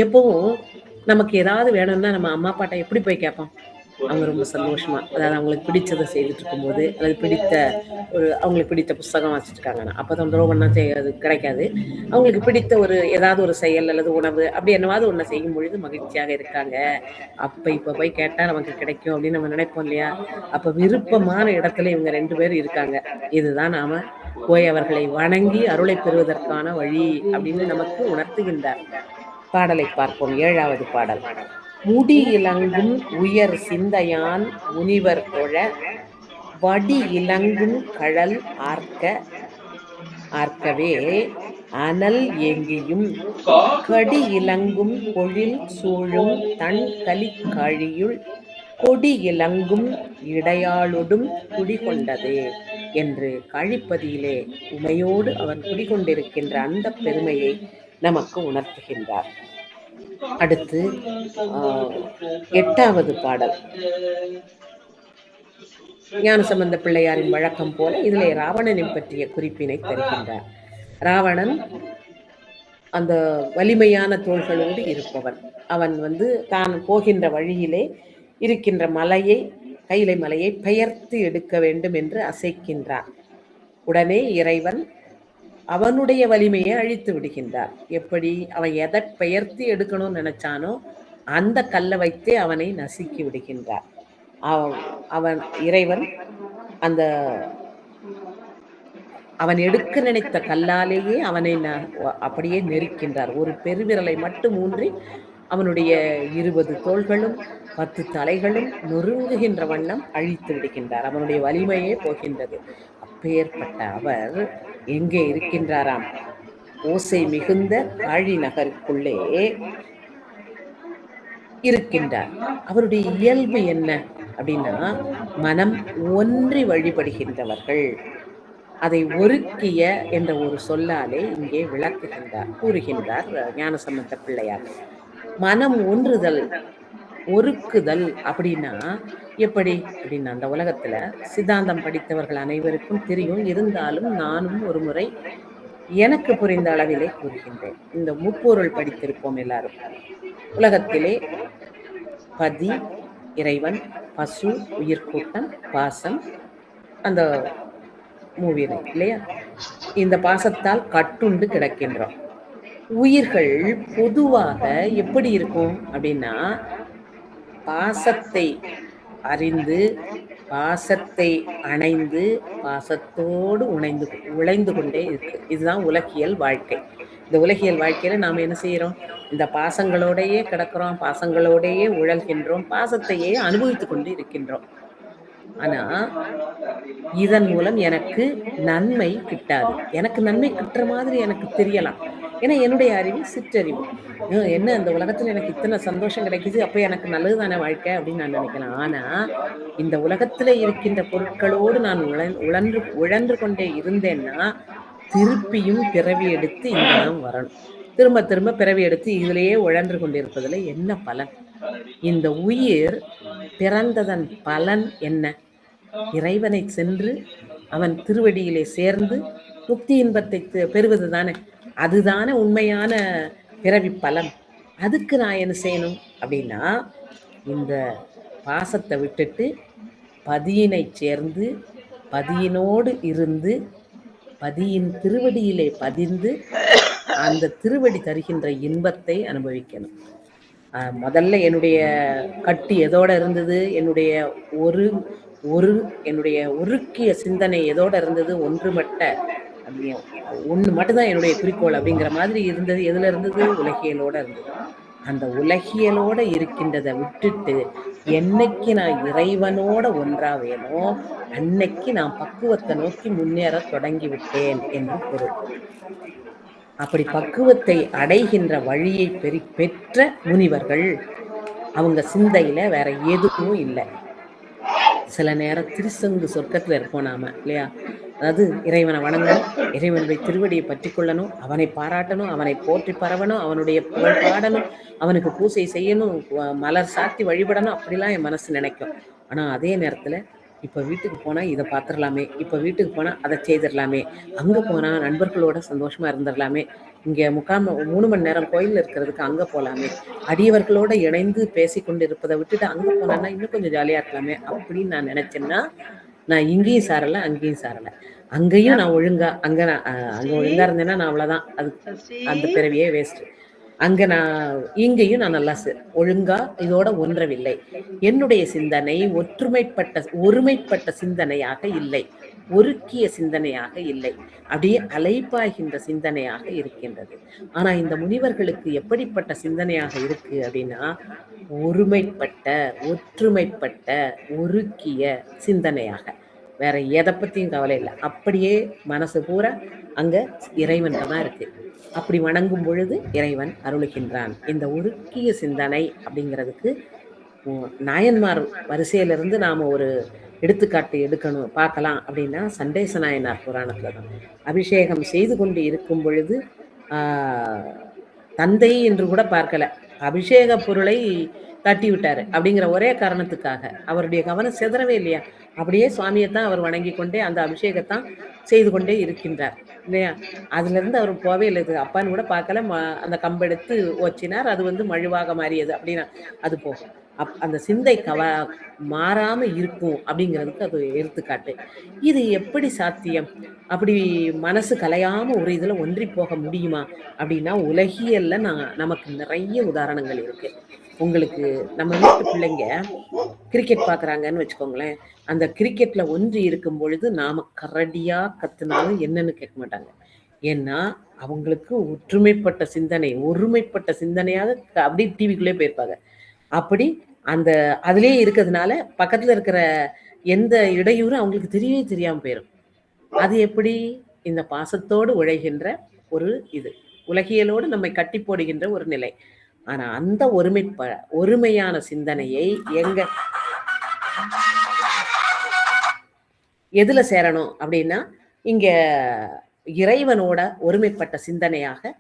எப்பவும் நமக்கு ஏதாவது வேணும்னா நம்ம அம்மா அப்பாட்ட எப்படி போய் கேட்போம்? அவங்க ரொம்ப சந்தோஷமா, அதாவது அவங்களுக்கு பிடிச்சதை செய்துட்டு இருக்கும்போது, அல்லது அவங்களுக்கு பிடித்த புஸ்தகம் வாசிச்சுட்டு இருக்காங்கன்னா, அப்ப தொந்தரவு பண்ணா செய்யாது, கிடைக்காது. அவங்களுக்கு பிடித்த ஏதாவது ஒரு செயல் அல்லது உணவு அப்படி என்னவாவது ஒண்ணு செய்யும் பொழுது மகிழ்ச்சியாக இருக்காங்க. இப்ப போய் கேட்டா நமக்கு கிடைக்கும் அப்படின்னு நம்ம நினைப்போம் இல்லையா? அப்ப விருப்பமான இடத்துல இவங்க 2 பேரும் இருக்காங்க. இதுதான் நாம போய் அவர்களை வணங்கி அருளை பெறுவதற்கான வழி அப்படின்னு நமக்கு உணர்த்துகின்றார். பாடலை பார்ப்போம். 7வது பாடல். முடி இலங்கும் உயர் சிந்தையான் முனிவர் தொழ, வடி இலங்கும் கழல் ஆர்க்கவே அனல் ஏங்கியும், கடி இலங்கும் பொழில் சூழும் தன் கலிக்காழியுள் கொடி இலங்கும் இடையாளொடும் குடிகொண்டதே என்று காழிப்பதியிலே உமையோடு அவன் குடிகொண்டிருக்கின்ற அந்த பெருமையை நமக்கு உணர்த்துகின்றார். அடுத்து 8வது பாடல். ஞானசம்பந்த பிள்ளையாரின் வழக்கம் போல இதிலே ராவணனை பற்றிய குறிப்பினை தருகின்றார். ராவணன் அந்த வலிமையான தோள்களோடு இருப்பவன். அவன் தான் போகின்ற வழியிலே இருக்கின்ற கைலை மலையை பெயர்த்து எடுக்க வேண்டும் என்று அசைக்கின்றான். உடனே இறைவன் அவனுடைய வலிமையை அழித்து விடுகின்றார். எப்படி? அவன் எதை பெயர்த்து எடுக்கணும்னு நினைச்சானோ அந்த கல்லை வைத்தே அவனை நசுக்கி விடுகின்றார். இறைவன் அவன் எடுக்க நினைத்த கல்லாலேயே அவனை அப்படியே நெருக்கின்றார். ஒரு பெருவிரலை மட்டும் ஊன்றி அவனுடைய 20 தோள்களும் 10 தலைகளும் நொறுங்குகின்ற வண்ணம் அழித்து விடுகின்றார். அவனுடைய வலிமையே போகின்றது. அப்பேற்பட்ட அவர் எங்கே இருக்கின்றாராம்? ஓசை மிகுந்த காழி நகருக்குள்ளே இருக்கின்றார். அவருடைய இயல்பு என்ன அப்படின்னா, மனம் ஒன்றி வழிபடுகின்றவர்கள். அதை ஒருக்கிய என்ற ஒரு சொல்லாலே இங்கே கூறுகின்றார் ஞானசம்பந்த பிள்ளையார். மனம் ஒன்றுதல், ஒருக்குதல் அப்படின்னா எப்படி அப்படின்னா, அந்த உலகத்துல சித்தாந்தம் படித்தவர்கள் அனைவருக்கும் தெரியும். இருந்தாலும் நானும் ஒரு முறை எனக்கு புரிந்த அளவிலே கூறுகின்றேன். இந்த முப்பொருள் படித்திருப்போம் எல்லாரும். உலகத்திலே பதி, இறைவன், பசு, உயிர்கூட்டம், பாசம், அந்த மூவினை இல்லையா? இந்த பாசத்தால் கட்டுண்டு கிடக்கின்றோம். உயிர்கள் பொதுவாக எப்படி இருக்கும் அப்படின்னா, பாசத்தை அறிந்து பாசத்தை அணைந்து பாசத்தோடு உழைந்து கொண்டே இருக்கு. இதுதான் உலகியல் வாழ்க்கை. இந்த உலகியல் வாழ்க்கையில நாம என்ன செய்யறோம்? இந்த பாசங்களோடையே கிடக்கிறோம், பாசங்களோடையே உழல்கின்றோம், பாசத்தையே அனுபவித்துக் கொண்டு இருக்கின்றோம். ஆனா இதன் மூலம் எனக்கு நன்மை கிட்டாது. எனக்கு நன்மை கிட்டுற மாதிரி எனக்கு தெரியலாம். ஏன்னா என்னுடைய அறிவு சிற்றறிவு. என்ன இந்த உலகத்துல எனக்கு இத்தனை சந்தோஷம் கிடைக்குது, அப்ப எனக்கு நல்லது தானே வாழ்க்கை அப்படின்னு நான் நினைக்கலாம். ஆனா இந்த உலகத்துல இருக்கின்ற பொருட்களோடு நான் உழன்று கொண்டே இருந்தேன்னா திருப்பியும் பிறவி எடுத்து இங்கதான் வரணும். திரும்ப திரும்ப பிறவி எடுத்து இதிலேயே உழன்று கொண்டிருப்பதுல என்ன பலன்? இந்த உயிர் பிறந்ததன் பலன் என்ன? இறைவனை சென்று அவன் திருவடியிலே சேர்ந்து முக்தி இன்பத்தை பெறுவது தானே. அதுதானே உண்மையான பிறவி பலன். அதுக்கு நான் என்ன செய்யணும் அப்படின்னா, இந்த பாசத்தை விட்டுட்டு பதியினை சேர்ந்து பதியினோடு இருந்து பதியின் திருவடியிலே பதிந்து அந்த திருவடி தருகின்ற இன்பத்தை அனுபவிக்கணும். முதல்ல என்னுடைய கட்டு எதோட இருந்தது? என்னுடைய என்னுடைய உருக்கிய சிந்தனை எதோட இருந்தது? ஒன்றுபட்ட ஒன்று மட்டும்தான் என்னுடைய குறிக்கோள் அப்படிங்கிற மாதிரி இருந்தது. எதுல இருந்தது? உலகியலோட இருந்தது. அந்த உலகியலோட இருக்கின்றதை விட்டுட்டு என்னைக்கு நான் இறைவனோட ஒன்றா வேணும், அன்னைக்கு நான் பக்குவத்தை நோக்கி முன்னேற தொடங்கி விட்டேன் என்று பொருள். அப்படி பக்குவத்தை அடைகின்ற வழியை பெற்ற முனிவர்கள், அவங்க சிந்தையில வேற எதுவும் இல்லை. சில நேரம் திருசங்கு சொர்க்கத்துல இருப்போம் நாம இல்லையா? அதாவது இறைவனை வணங்கணும், இறைவனுடைய திருவடியை பற்றி கொள்ளணும், அவனை பாராட்டணும், அவனை போற்றி பரவணும், அவனுடைய புகழ் பாடணும், அவனுக்கு பூசை செய்யணும், மலர் சாத்தி வழிபடணும், அப்படிலாம் என் மனசு நினைக்கும். ஆனா அதே நேரத்துல இப்ப வீட்டுக்கு போனா இதை பார்த்துடலாமே, இப்ப வீட்டுக்கு போனா அதை செய்திடலாமே, அங்க போனா நண்பர்களோட சந்தோஷமா இருந்துடலாமே, இங்க 3 மணி நேரம் கோயில் இருக்கிறதுக்கு அங்க போலாமே, அடியவர்களோட இணைந்து பேசி கொண்டு இருப்பதை விட்டுட்டு அங்க போனா இன்னும் கொஞ்சம் ஜாலியா இருக்கலாமே அப்படின்னு நான் நினைச்சேன்னா, நான் இங்கேயும் சாரல அங்கேயும் சாரல. அங்கேயும் நான் ஒழுங்கா அங்க ஒழுங்கா இருந்தேன்னா நான் அவ்வளவுதான், அது அந்த பிறவியே வேஸ்ட். அங்க இங்கேயும் நான் நல்லா ஒழுங்கா இதோட ஒன்றவில்லை. என்னுடைய சிந்தனை ஒருமைப்பட்ட சிந்தனையாக இல்லை, ஒருக்கிய சிந்தனையாக இல்லை, அப்படியே அலைப்பாய்கின்ற சிந்தனையாக இருக்கின்றது. ஆனா இந்த முனிவர்களுக்கு எப்படிப்பட்ட சிந்தனையாக இருக்கு அப்படின்னா, ஒற்றுமைப்பட்ட ஒருக்கிய சிந்தனையாக, வேற எதை பத்தியும் கவலை இல்லை. அப்படியே மனசு பூரா அங்க இறைவன் தான் இருக்கு. அப்படி வணங்கும் பொழுது இறைவன் அருளுகின்றான். இந்த உருக்கிய சிந்தனை அப்படிங்கிறதுக்கு நாயன்மார் வரிசையிலிருந்து நாம ஒரு எடுத்துக்காட்டு எடுக்கணும் பார்க்கலாம் அப்படின்னா, சண்டேச நாயனார் புராணத்துல தான். அபிஷேகம் செய்து கொண்டு இருக்கும் பொழுது தந்தை என்று கூட பார்க்கல, அபிஷேக பொருளை தட்டி விட்டாரு அப்படிங்கிற ஒரே காரணத்துக்காக அவருடைய கவனம் சிதறவே இல்லையா? அப்படியே சுவாமியைத்தான் அவர் வணங்கி கொண்டே அந்த அபிஷேகத்தான் செய்து கொண்டே இருக்கின்றார் இல்லையா? அதுல இருந்து அவர் போவே இல்லை. அப்பான்னு கூட பார்க்கல, அந்த கம்பெடுத்து ஓச்சினார், அது மழுவாக மாறியது அப்படின்னா அது போகும். அந்த சிந்தை மாறாம இருக்கும் அப்படிங்கிறதுக்கு அது எடுத்துக்காட்டு. இது எப்படி சாத்தியம்? அப்படி மனசு கலையாம ஒரு இதுல ஒன்றி போக முடியுமா அப்படின்னா, உலகியல்ல நமக்கு நிறைய உதாரணங்கள் இருக்கு. உங்களுக்கு நம்ம வீட்டு பிள்ளைங்க கிரிக்கெட் பாக்குறாங்கன்னு வச்சுக்கோங்களேன், அந்த கிரிக்கெட்ல ஒன்றி இருக்கும் பொழுது நாம கரடியா கத்துனாலும் என்னன்னு கேட்க மாட்டாங்க. ஏன்னா அவங்களுக்கு ஒருமைப்பட்ட சிந்தனையாக அப்படியே டிவிக்குள்ளே போயிருப்பாங்க. அப்படி அந்த அதுலயே இருக்கிறதுனால பக்கத்துல இருக்கிற எந்த இடையூறும் அவங்களுக்கு தெரியவே தெரியாம போயிடும். அது எப்படி? இந்த பாசத்தோடு உழைகின்ற ஒரு இது, உலகியலோடு நம்மை கட்டி போடுகின்ற ஒரு நிலை. ஆனா அந்த ஒருமையான சிந்தனையை எதுல சேரணும் அப்படின்னா, இங்க இறைவனோட ஒருமைப்பட்ட சிந்தனையாக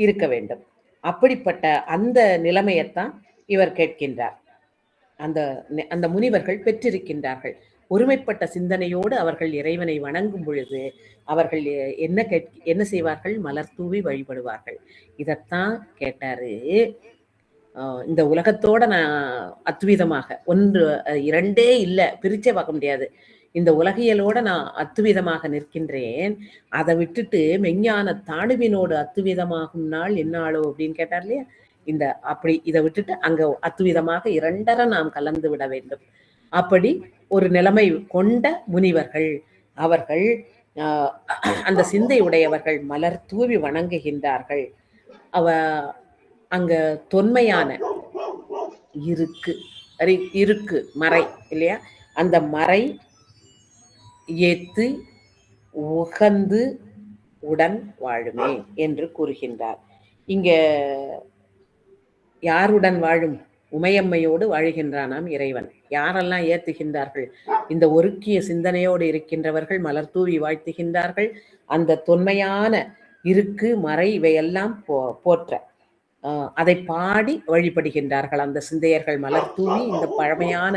இருக்க வேண்டும். அப்படிப்பட்ட அந்த நிலைமையத்தான் இவர் கேட்கின்றார். அந்த முனிவர்கள் பெற்றிருக்கின்றார்கள். ஒருமைப்பட்ட சிந்தனையோடு அவர்கள் இறைவனை வணங்கும் பொழுது அவர்கள் என்ன செய்வார்கள்? மலர் தூவி வழிபடுவார்கள். இதத்தான் கேட்டாரு. இந்த உலகத்தோட நான் அத்விதமாக இரண்டே இல்லை, பிரிச்சே பார்க்க முடியாது. இந்த உலகியலோட நான் அத்துவிதமாக நிற்கின்றேன். அதை விட்டுட்டு மெஞ்ஞான தாணுவினோடு அத்துவிதமாகும் நாள் என்னாளோ அப்படின்னு கேட்டார் இல்லையா? அப்படி இதை விட்டுட்டு அங்க அத்துவிதமாக இரண்டரை நாம் கலந்து விட வேண்டும். அப்படி ஒரு நிலைமை கொண்ட முனிவர்கள். அவர்கள் அந்த சிந்தை உடையவர்கள் மலர் தூவி வணங்குகின்றார்கள். அவ அங்க தொன்மையான இருக்கு இருக்கு மறை இல்லையா, அந்த மறை ஏத்து உகந்து உடன் வாழுமே என்று கூறுகின்றார். இங்க யாருடன் வாழும்? உமையம்மையோடு வாழுகின்றானாம் இறைவன். யாரெல்லாம் ஏத்துகின்றார்கள்? இந்த ஒருக்கிய சிந்தனையோடு இருக்கின்றவர்கள் மலர் தூவி வாழ்த்துகின்றார்கள். அந்த தொன்மையான இருக்கு மறை இவையெல்லாம் போற்ற அதை பாடி வழிபடுகின்றார்கள். அந்த சிந்தையர்கள் மலர் தூவி இந்த பழமையான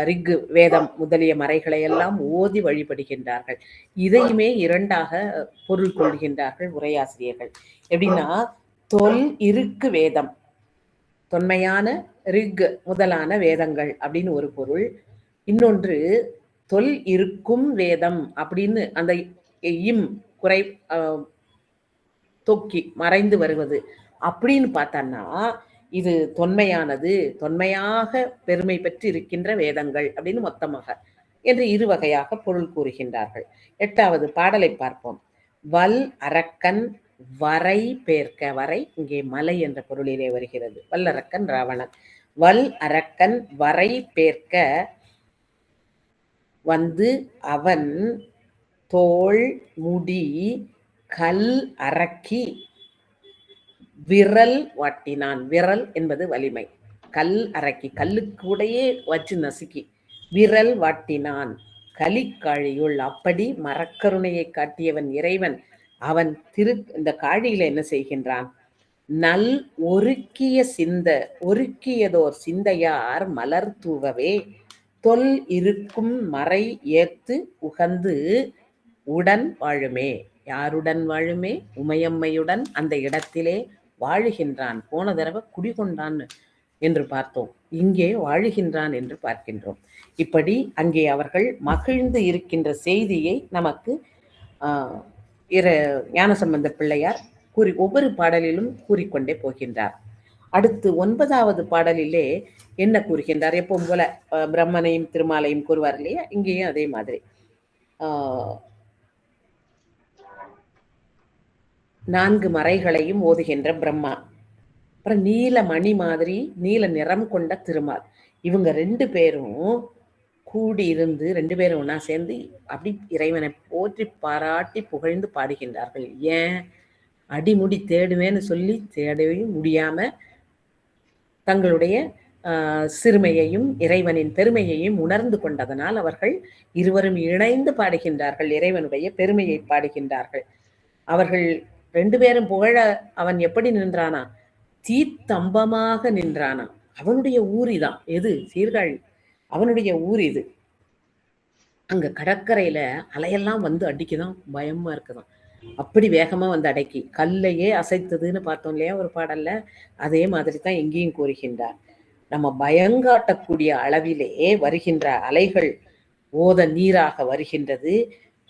ரிக்கு வேதம் முதலிய மறைகளை எல்லாம் ஓதி வழிபடுகின்றார்கள். இதையுமே இரண்டாக பொருள் கொள்கின்றார்கள் உரையாசிரியர்கள். எப்படின்னா, தொல் இருக்கு வேதம், தொன்மையான ரிக் முதலான வேதங்கள் அப்படின்னு ஒரு பொருள். இன்னொன்று தொல் இருக்கும் வேதம் அப்படின்னு அந்த இம் குறை தொக்கி மறைந்து வருவது அப்படின்னு பார்த்தோன்னா இது தொன்மையானது, தொன்மையாக பெருமை பெற்று இருக்கின்ற வேதங்கள் அப்படின்னு மொத்தமாக என்று இரு வகையாக பொருள் கூறுகின்றார்கள். 8வது பாடலை பார்ப்போம். வல் அரக்கன் வரை பேர்க்க, வரை இங்கே மலை என்ற பொருளிலே வருகிறது. வல்லரக்கன் ராவணன். வல் அரக்கன் வரை பேர்க்க வந்து அவன் தோள் முடி கல் அரக்கி விரல் வாட்டினான். விரல் என்பது வலிமை. கல் அரக்கி கல்லுக்கூடையே வச்சு நசுக்கி விரல் வாட்டினான் கலிக்காழியுள். அப்படி மரக்கருணையை காட்டியவன் இறைவன். அவன் இந்த காழியில என்ன செய்கின்றான்? நல் ஒருக்கிய ஒருக்கியதோர் சிந்தையார் மலர் தூவவே தொல் இருக்கும் மறை ஏத்து உகந்து உடன் வாழுமே. யாருடன் வாழுமே? உமையம்மையுடன் அந்த இடத்திலே வாழுகின்றான். போன தடவை குடிகொண்டான் என்று பார்த்தோம், இங்கே வாழுகின்றான் என்று பார்க்கின்றோம். இப்படி அங்கே அவர்கள் மகிழ்ந்து இருக்கின்ற செய்தியை நமக்கு ஞானசம்பந்த பிள்ளையார் ஒவ்வொரு பாடலிலும் கூறிக்கொண்டே போகின்றார். அடுத்து 9வது பாடலிலே என்ன கூறுகின்றார்? எப்பவும் போல பிரம்மனையும் திருமாலையும் கூறுவார் இல்லையா, இங்கேயும் அதே மாதிரி 4 மறைகளையும் ஓதுகின்ற பிரம்மா, அப்புறம் நீல மணி மாதிரி நீல நிறம் கொண்ட திருமால். இவங்க 2 பேரும் கூடி இருந்து 2 பேரும் ஒன்னா சேர்ந்து அப்படி இறைவனை போற்றி பாராட்டி புகழ்ந்து பாடுகின்றார்கள். ஏன்? அடிமுடி தேடுவேன்னு சொல்லி தேடவே முடியாம தங்களுடைய சிறுமையையும் இறைவனின் பெருமையையும் உணர்ந்து கொண்டதனால் அவர்கள் இருவரும் இணைந்து பாடுகின்றார்கள். இறைவனுடைய பெருமையை பாடுகின்றார்கள். அவர்கள் 2 பேரும் புகழ அவன் எப்படி நின்றானா? தீத்தம்பமாக நின்றானா. அவனுடைய ஊர் இதான். எது? சீர்காழி. அவனுடைய ஊர் இது. அங்க கடற்கரையில அலையெல்லாம் வந்து அடிக்குதான், பயமா இருக்குதான். அப்படி வேகமா வந்து அடக்கி கல்லையே அசைத்ததுன்னு பார்த்தோம் இல்லையா ஒரு பாடல்ல, அதே மாதிரி தான் எங்கேயும் கூறுகின்றார். நம்ம பயங்காட்டக்கூடிய அளவிலே வருகின்ற அலைகள் ஓத நீராக வருகின்றது.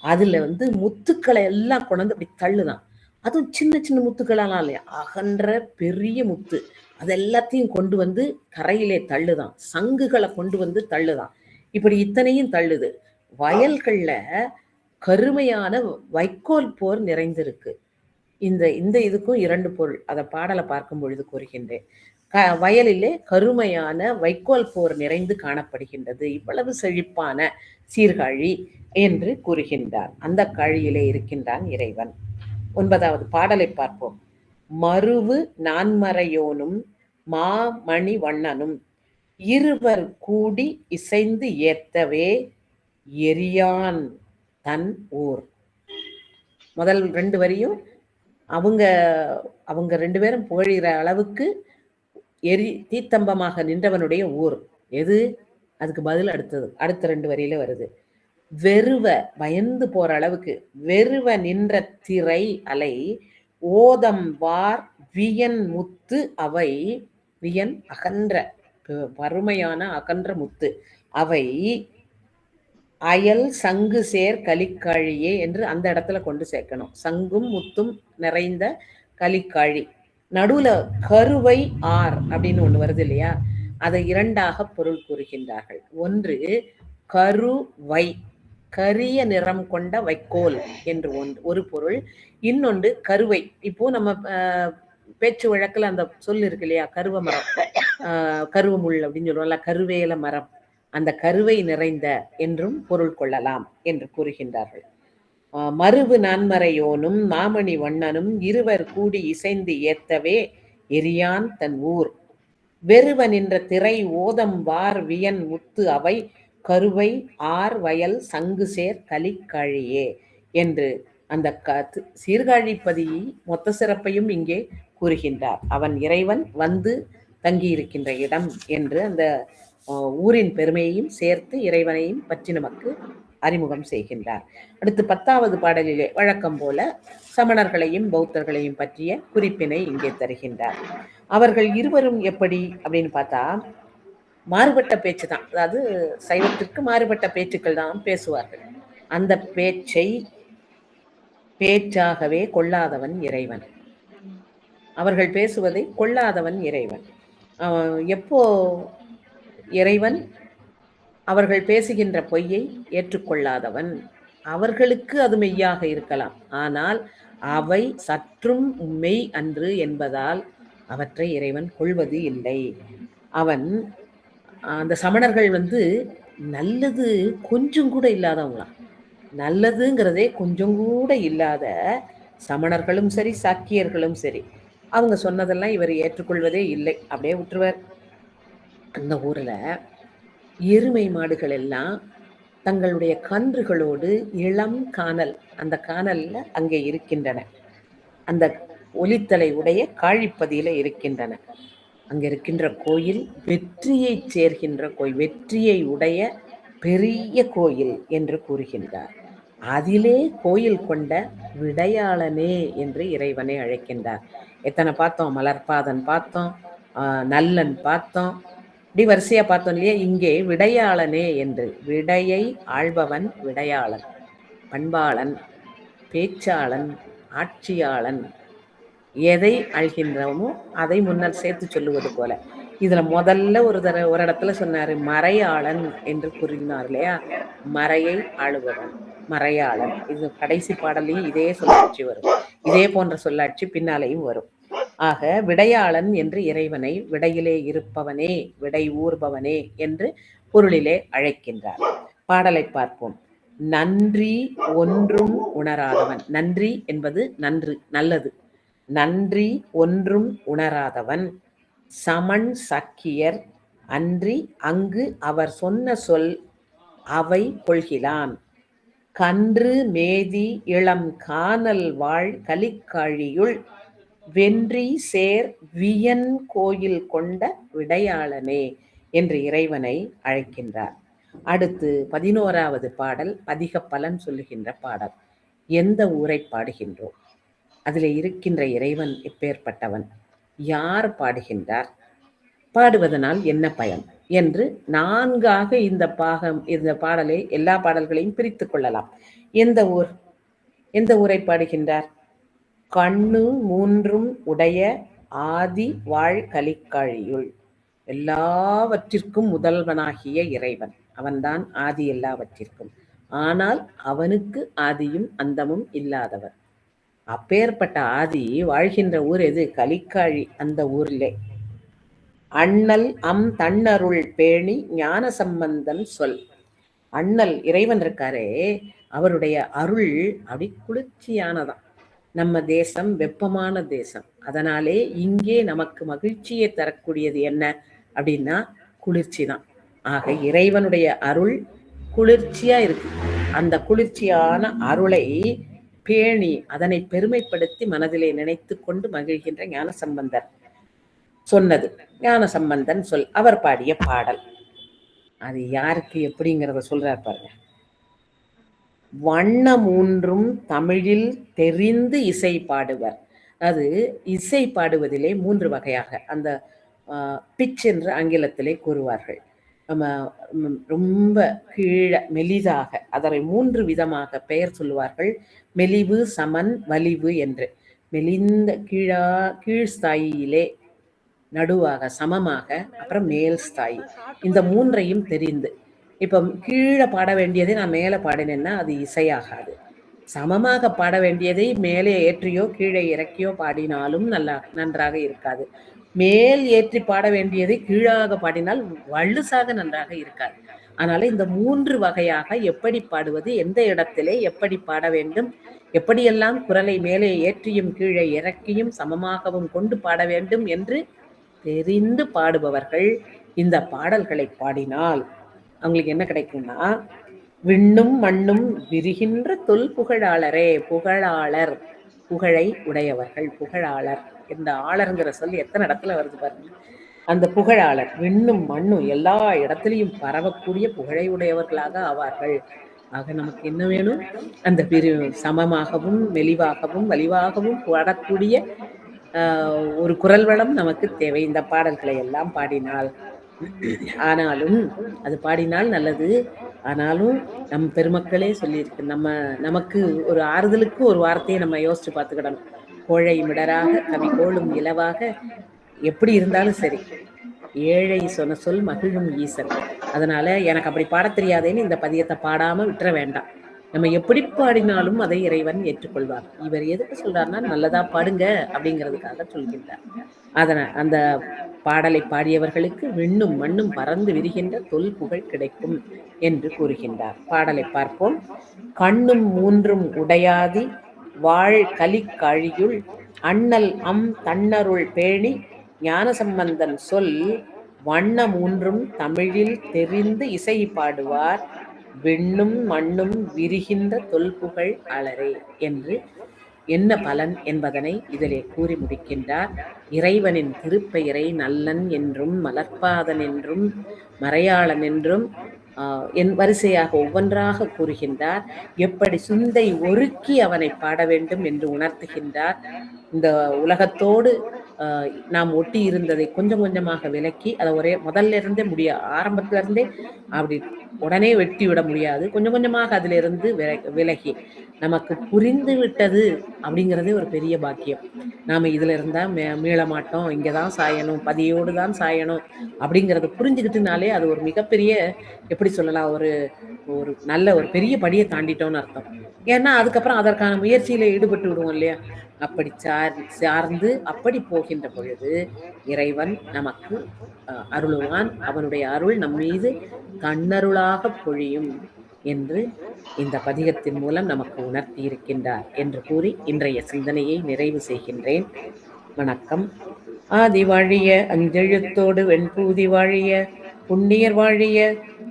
அதுல வந்து முத்துக்களை எல்லாம் கொண்டு அப்படி தள்ளுதான். அதுவும் சின்ன சின்ன முத்துக்களாலாம் இல்லையா, அகன்ற பெரிய முத்து. அது எல்லாத்தையும் கொண்டு வந்து கரையிலே தள்ளுதான். சங்குகளை கொண்டு வந்து தள்ளுதான். இப்படி இத்தனையும் தள்ளுது. வயல்கள்ல கருமையான வைக்கோல் போர் நிறைந்திருக்கு. இந்த இதுக்கும் 2 பொருள் அதை பாடலை பார்க்கும் பொழுது கூறுகின்றேன். வயலிலே கருமையான வைக்கோல் போர் நிறைந்து காணப்படுகின்றது. இவ்வளவு செழிப்பான சீர்காழி என்று கூறுகின்றார். அந்த காழியிலே இருக்கின்றான் இறைவன். 9வது பாடலை பார்ப்போம். மருவு நான்மறையோனும் மாமணி வண்ணனும் இருவர் கூடி இசைந்து ஏத்தவே எரியான் தன் ஊர். முதல் 2 வரியும் அவங்க 2 பேரும் புகழ்கிற அளவுக்கு தீத்தம்பமாக நின்றவனுடைய ஊர் எது? அதுக்கு பதில் அடுத்த 2 வரியில வருது. வெறுவ பயந்து போற அளவுக்கு வெறுவ நின்ற திரை அலை ஓதம் வார் வியன் முத்து அவை. வியன் அகன்ற வறுமையான அகன்ற முத்து அவை அயல் சங்கு சேர் கலிக்காழியே என்று அந்த இடத்துல கொண்டு சேர்க்கணும். சங்கும் முத்தும் நிறைந்த கலிக்காழி. நடுவுல கருவை ஆர் அப்படின்னு ஒண்ணு வருது இல்லையா, அதை 2ஆக பொருள் கூறுகின்றார்கள். ஒன்று கருவை, கரிய நிறம் கொண்ட வைக்கோல் என்று ஒரு பொருள். இன்னொன்று கருவை. இப்போ நம்ம பேச்சு வழக்குல அந்த சொல் இருக்கு இல்லையா, கருவ மரம், கருவ முள் அப்படின்னு சொல்லுவோம்ல, கருவேல மரம், அந்த கருவை நிறைந்த என்றும் பொருள் கொள்ளலாம் என்று கூறுகின்றார்கள். மருவு நான்மறையோனும் மாமணி வண்ணனும் இருவர் கூடி இசைந்து ஏத்தவே எரியான் தன் ஊர் வெறுவ நின்ற திரை ஓதம் வார் வியன் முத்து அவை கருவை ஆர் வயல் சங்கு சேர் கலிக்காழியே என்று அந்த சீர்காழிப்பதி மொத்த சிறப்பையும் இங்கே கூறுகின்றார். அவன் இறைவன் வந்து தங்கியிருக்கின்ற இடம் என்று அந்த ஊரின் பெருமையையும் சேர்த்து இறைவனையும் பற்றி நமக்கு அறிமுகம் செய்கின்றார். அடுத்து 10வது பாடலிலே வழக்கம் போல சமணர்களையும் பௌத்தர்களையும் பற்றிய குறிப்பினை இங்கே தருகின்றார். அவர்கள் இருவரும் எப்படி அப்படின்னு பார்த்தா, மாறுபட்ட பேச்சு தான், அதாவது சைவத்திற்கு மாறுபட்ட பேச்சுக்கள் தான் பேசுவார்கள். அந்த பேச்சை பேச்சாகவே கொள்ளாதவன் இறைவன். அவர்கள் பேசுவதை கொள்ளாதவன் இறைவன். எப்போ இறைவன் அவர்கள் பேசுகின்ற பொய்யை ஏற்றுக்கொள்ளாதவன். அவர்களுக்கு அது மெய்யாக இருக்கலாம், ஆனால் அவை சற்றும் மெய் அன்று என்பதால் அவற்றை இறைவன் கொள்வது இல்லை. அவன் அந்த சமணர்கள் நல்லது கொஞ்சம் கூட இல்லாதவங்களாம். நல்லதுங்கிறதே கொஞ்சம் கூட இல்லாத சமணர்களும் சரி, சாக்கியர்களும் சரி, அவங்க சொன்னதெல்லாம் இவர் ஏற்றுக்கொள்வதே இல்லை, அப்படியே விட்டுருவார். அந்த ஊர்ல எருமை மாடுகள் எல்லாம் தங்களுடைய கன்றுகளோடு இளம் காணல், அந்த காணல்ல அங்கே இருக்கின்றன. அந்த ஒலித்தலை உடைய காழிப்பதியில இருக்கின்றன. அங்க இருக்கின்ற கோயில் வெற்றியை சேர்கின்ற கோயில், வெற்றியை உடைய பெரிய கோயில் என்று கூறுகின்றார். அதிலே கோயில் கொண்ட விடையாளனே என்று இறைவனை அழைக்கின்றார். எத்தனை பார்த்தோம், மலர்பாதன் பார்த்தோம், நல்லன் பார்த்தோம், இப்படி வரிசையா பார்த்தோம் இல்லையா. இங்கே விடையாளனே என்று, விடையை ஆள்பவன் விடையாளன், பண்பாளன், பேச்சாளன், ஆட்சியாளன், எதை ஆள்கின்றமோ அதை முன்னர் சேர்த்து சொல்லுவது போல. இதுல முதல்ல ஒரு இடத்துல சொன்னாரு மறையாளன் என்று கூறினார் இல்லையா, மறையை ஆளுபவன் மறையாளன். இது கடைசி பாடலையும் இதே சொல்லாட்சி வரும், இதே போன்ற சொல்லாட்சி பின்னாலேயும் வரும். ஆக விடையாளன் என்று இறைவனை விடையிலே இருப்பவனே, விடை ஊர்பவனே என்று பொருளிலே அழைக்கின்றார். பாடலை பார்ப்போம். நன்றி ஒன்றும் உணராதவன். நன்றி என்பது நன்று, நல்லது. நன்றி ஒன்றும் உணராதவன் சமன் சக்கியர் அன்றி அங்கு அவர் சொன்ன சொல் அவை கொள்கிலான். கன்று மேதி இளம் காணல் வாழ் கலிக்காழியுள் வென்றி சேர் வியன் கோயில் கொண்ட விடையாளனே என்று இறைவனை அழைக்கின்றார். அடுத்து 11வது பாடல் அதிக பலன் சொல்லுகின்ற பாடல். எந்த ஊரை பாடுகின்றோம், அதில் இருக்கின்ற இறைவன் எப்பேற்பட்டவன், யார் பாடுகின்றார், பாடுவதனால் என்ன பயன் என்று 4ஆக இந்த பாடலை, எல்லா பாடல்களையும் பிரித்து கொள்ளலாம். எந்த ஊர், எந்த ஊரை பாடுகின்றார்? கண்ணு மூன்றும் உடைய ஆதி வாழ் கலிக்காழியுள். எல்லாவற்றிற்கும் முதல்வனாகிய இறைவன், அவன்தான் ஆதி எல்லாவற்றிற்கும். ஆனால் அவனுக்கு ஆதியும் அந்தமும் இல்லாதவர். அப்பேற்பட்ட ஆதி வாழ்கின்ற ஊர் எது? கலிக்காழி. அந்த ஊரிலே அண்ணல் தன்னருள் பேணி ஞான சம்பந்தன் சொல். அண்ணல் இறைவன் இருக்காரே, அவருடைய அருள் அப்படி குளிர்ச்சியானதான். நம்ம தேசம் வெப்பமான தேசம், அதனாலே இங்கே நமக்கு மகிழ்ச்சியை தரக்கூடியது என்ன அப்படின்னா குளிர்ச்சி தான். ஆக இறைவனுடைய அருள் குளிர்ச்சியா இருக்கு. அந்த குளிர்ச்சியான அருளை பேணி அதனை பெருமைப்படுத்தி மனதிலே நினைத்து கொண்டு மகிழ்கின்ற ஞான சம்பந்தர் சொன்னது. ஞான சம்பந்தன் சொல், அவர் பாடிய பாடல். அது யாருக்கு எப்படிங்கிறத சொல்றார் பாருங்க. வண்ணமூன்றும் தமிழில் தெரிந்து இசை பாடுவர். அது இசை பாடுவதிலே 3 வகையாக, அந்த பிச் என்று ஆங்கிலத்திலே கூறுவார்கள். நம்ம ரொம்ப கீழ மெலிதாக அதனை 3 விதமாக பெயர் சொல்லுவார்கள். மெலிவு, சமன், வலிவு என்று. மெலிந்த கீழ் ஸ்தாயிலே, நடுவாக, சமமாக, அப்புறம் மேல் ஸ்தாயி. இந்த 3ஐயும் தெரிந்து இப்ப கீழே பாட வேண்டியதை நான் மேலே பாடினேன்னா அது இசையாகாது. சமமாக பாட வேண்டியதை மேலே ஏற்றியோ கீழே இறக்கியோ பாடினாலும் நன்றாக இருக்காது. மேல் ஏற்றி பாட வேண்டியதை கீழாக பாடினால் வள்ளுசாக நன்றாக இருக்காது. அதனால இந்த 3 வகையாக எப்படி பாடுவது, எந்த இடத்திலே எப்படி பாட வேண்டும், எப்படியெல்லாம் குரலை மேலே ஏற்றியும் கீழே இறக்கியும் சமமாகவும் கொண்டு பாட வேண்டும் என்று தெரிந்து பாடுபவர்கள் இந்த பாடல்களை பாடினால் அவங்களுக்கு என்ன கிடைக்கும்னா, விண்ணும் மண்ணும் விரிகின்ற தொல் புகழாளரே, புகழாளர், புகழை உடையவர்கள், புகழாளர். இந்த ஆளர்ங்கிற சொல் எத்தனை இடத்துல வருது பாருங்க. அந்த புகழாளர் விண்ணும் மண்ணும் எல்லா இடத்திலையும் பரவக்கூடிய புகழை உடையவர்களாக ஆவார்கள். ஆக நமக்கு என்ன வேணும்? அந்த சமமாகவும் மெலிவாகவும் வலிவாகவும் பாடக்கூடிய ஒரு குரல் வளம் நமக்கு தேவை இந்த பாடல்களை எல்லாம் பாடினால். ஆனாலும் அது பாடினால் நல்லது. ஆனாலும் நம் பெருமக்களே சொல்லியிருக்கு, நமக்கு ஒரு ஆறுதலுக்கு ஒரு வார்த்தையை நம்ம யோசிச்சு பார்த்துக்கிடணும். கோழை மிடராக கவி கோளும் இலவாக எப்படி இருந்தாலும் சரி, ஏழை சொன்ன சொல் மகிழும் ஈசன். அதனால எனக்கு அப்படி பாட தெரியாதேன்னு இந்த பதியத்தை பாடாம விட்டுற வேண்டாம். நம்ம எப்படி பாடினாலும் அதை இறைவன் ஏற்றுக்கொள்வார். இவர் எதுக்கு சொல்றாருன்னா, நல்லதா பாடுங்க அப்படிங்கிறதுக்காக சொல்கின்றார். அதனால் அந்த பாடலை பாடியவர்களுக்கு விண்ணும் மண்ணும் பறந்து விரிகின்ற தொல் புகழ் கிடைக்கும் என்று கூறுகின்றார். பாடலை பார்ப்போம். கண்ணும் மூன்றும் உடையாதி வாழ் கலிக்காழியுள் அண்ணல் தன்னருள் பேணி ஞானசம்பந்தன் சொல் வண்ண மூன்றும் தமிழில் தெரிந்து இசை பாடுவார் விண்ணும் மண்ணும் விரிகின்ற தொல்புகழ் அலரே என்று என்ன பலன் என்பதனை இதிலே கூறி முடிக்கின்றார். இறைவனின் திருப்பெயரை நல்லன் என்றும் மலர்பாதன் என்றும் மறையாளன் என்றும் என் வரிசையாக ஒவ்வொன்றாக கூறுகின்றார். எப்படி சுந்தை ஒருக்கி அவனை பாட வேண்டும் என்று உணர்த்துகின்றார். இந்த உலகத்தோடு நாம் ஒட்டி இருந்ததை கொஞ்சம் கொஞ்சமாக விலக்கி, அதை ஒரே முதல்ல இருந்தே ஆரம்பத்துல இருந்தே அப்படி உடனே வெட்டி விட முடியாது. கொஞ்சம் கொஞ்சமாக அதிலிருந்து விலகி நமக்கு புரிந்து விட்டது அப்படிங்கிறதே ஒரு பெரிய பாக்கியம். நாம இதுல இருந்தா மீள மாட்டோம், இங்கதான் சாயணும், பதியோடு தான் சாயணும் அப்படிங்கறத புரிஞ்சுக்கிட்டுனாலே அது ஒரு மிகப்பெரிய, எப்படி சொல்லலாம், ஒரு ஒரு நல்ல ஒரு பெரிய படியை தாண்டிட்டோம்னு அர்த்தம். ஏன்னா அதுக்கப்புறம் அதற்கான முயற்சியில ஈடுபட்டு விடுவோம் இல்லையா? அப்படி சார்ந்து அப்படி போகின்ற பொழுது இறைவன் நமக்கு அருளுவான். அவனுடைய அருள் நம் மீது கண்ணருளாக பொழியும் என்று இந்த பதிகத்தின் மூலம் நமக்கு உணர்த்தி இருக்கின்றார் என்று கூறி இன்றைய சிந்தனையை நிறைவு செய்கின்றேன். வணக்கம். ஆதி வாழிய அஞ்செழுத்தோடு வெண்பூதி வாழிய புண்ணியர் வாழிய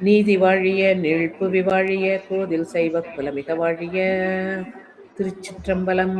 நீதி வாழிய நெழ்புவி வாழிய கோதில் செய்வ குலமிக வாழிய. திருச்சிற்றம்பலம்.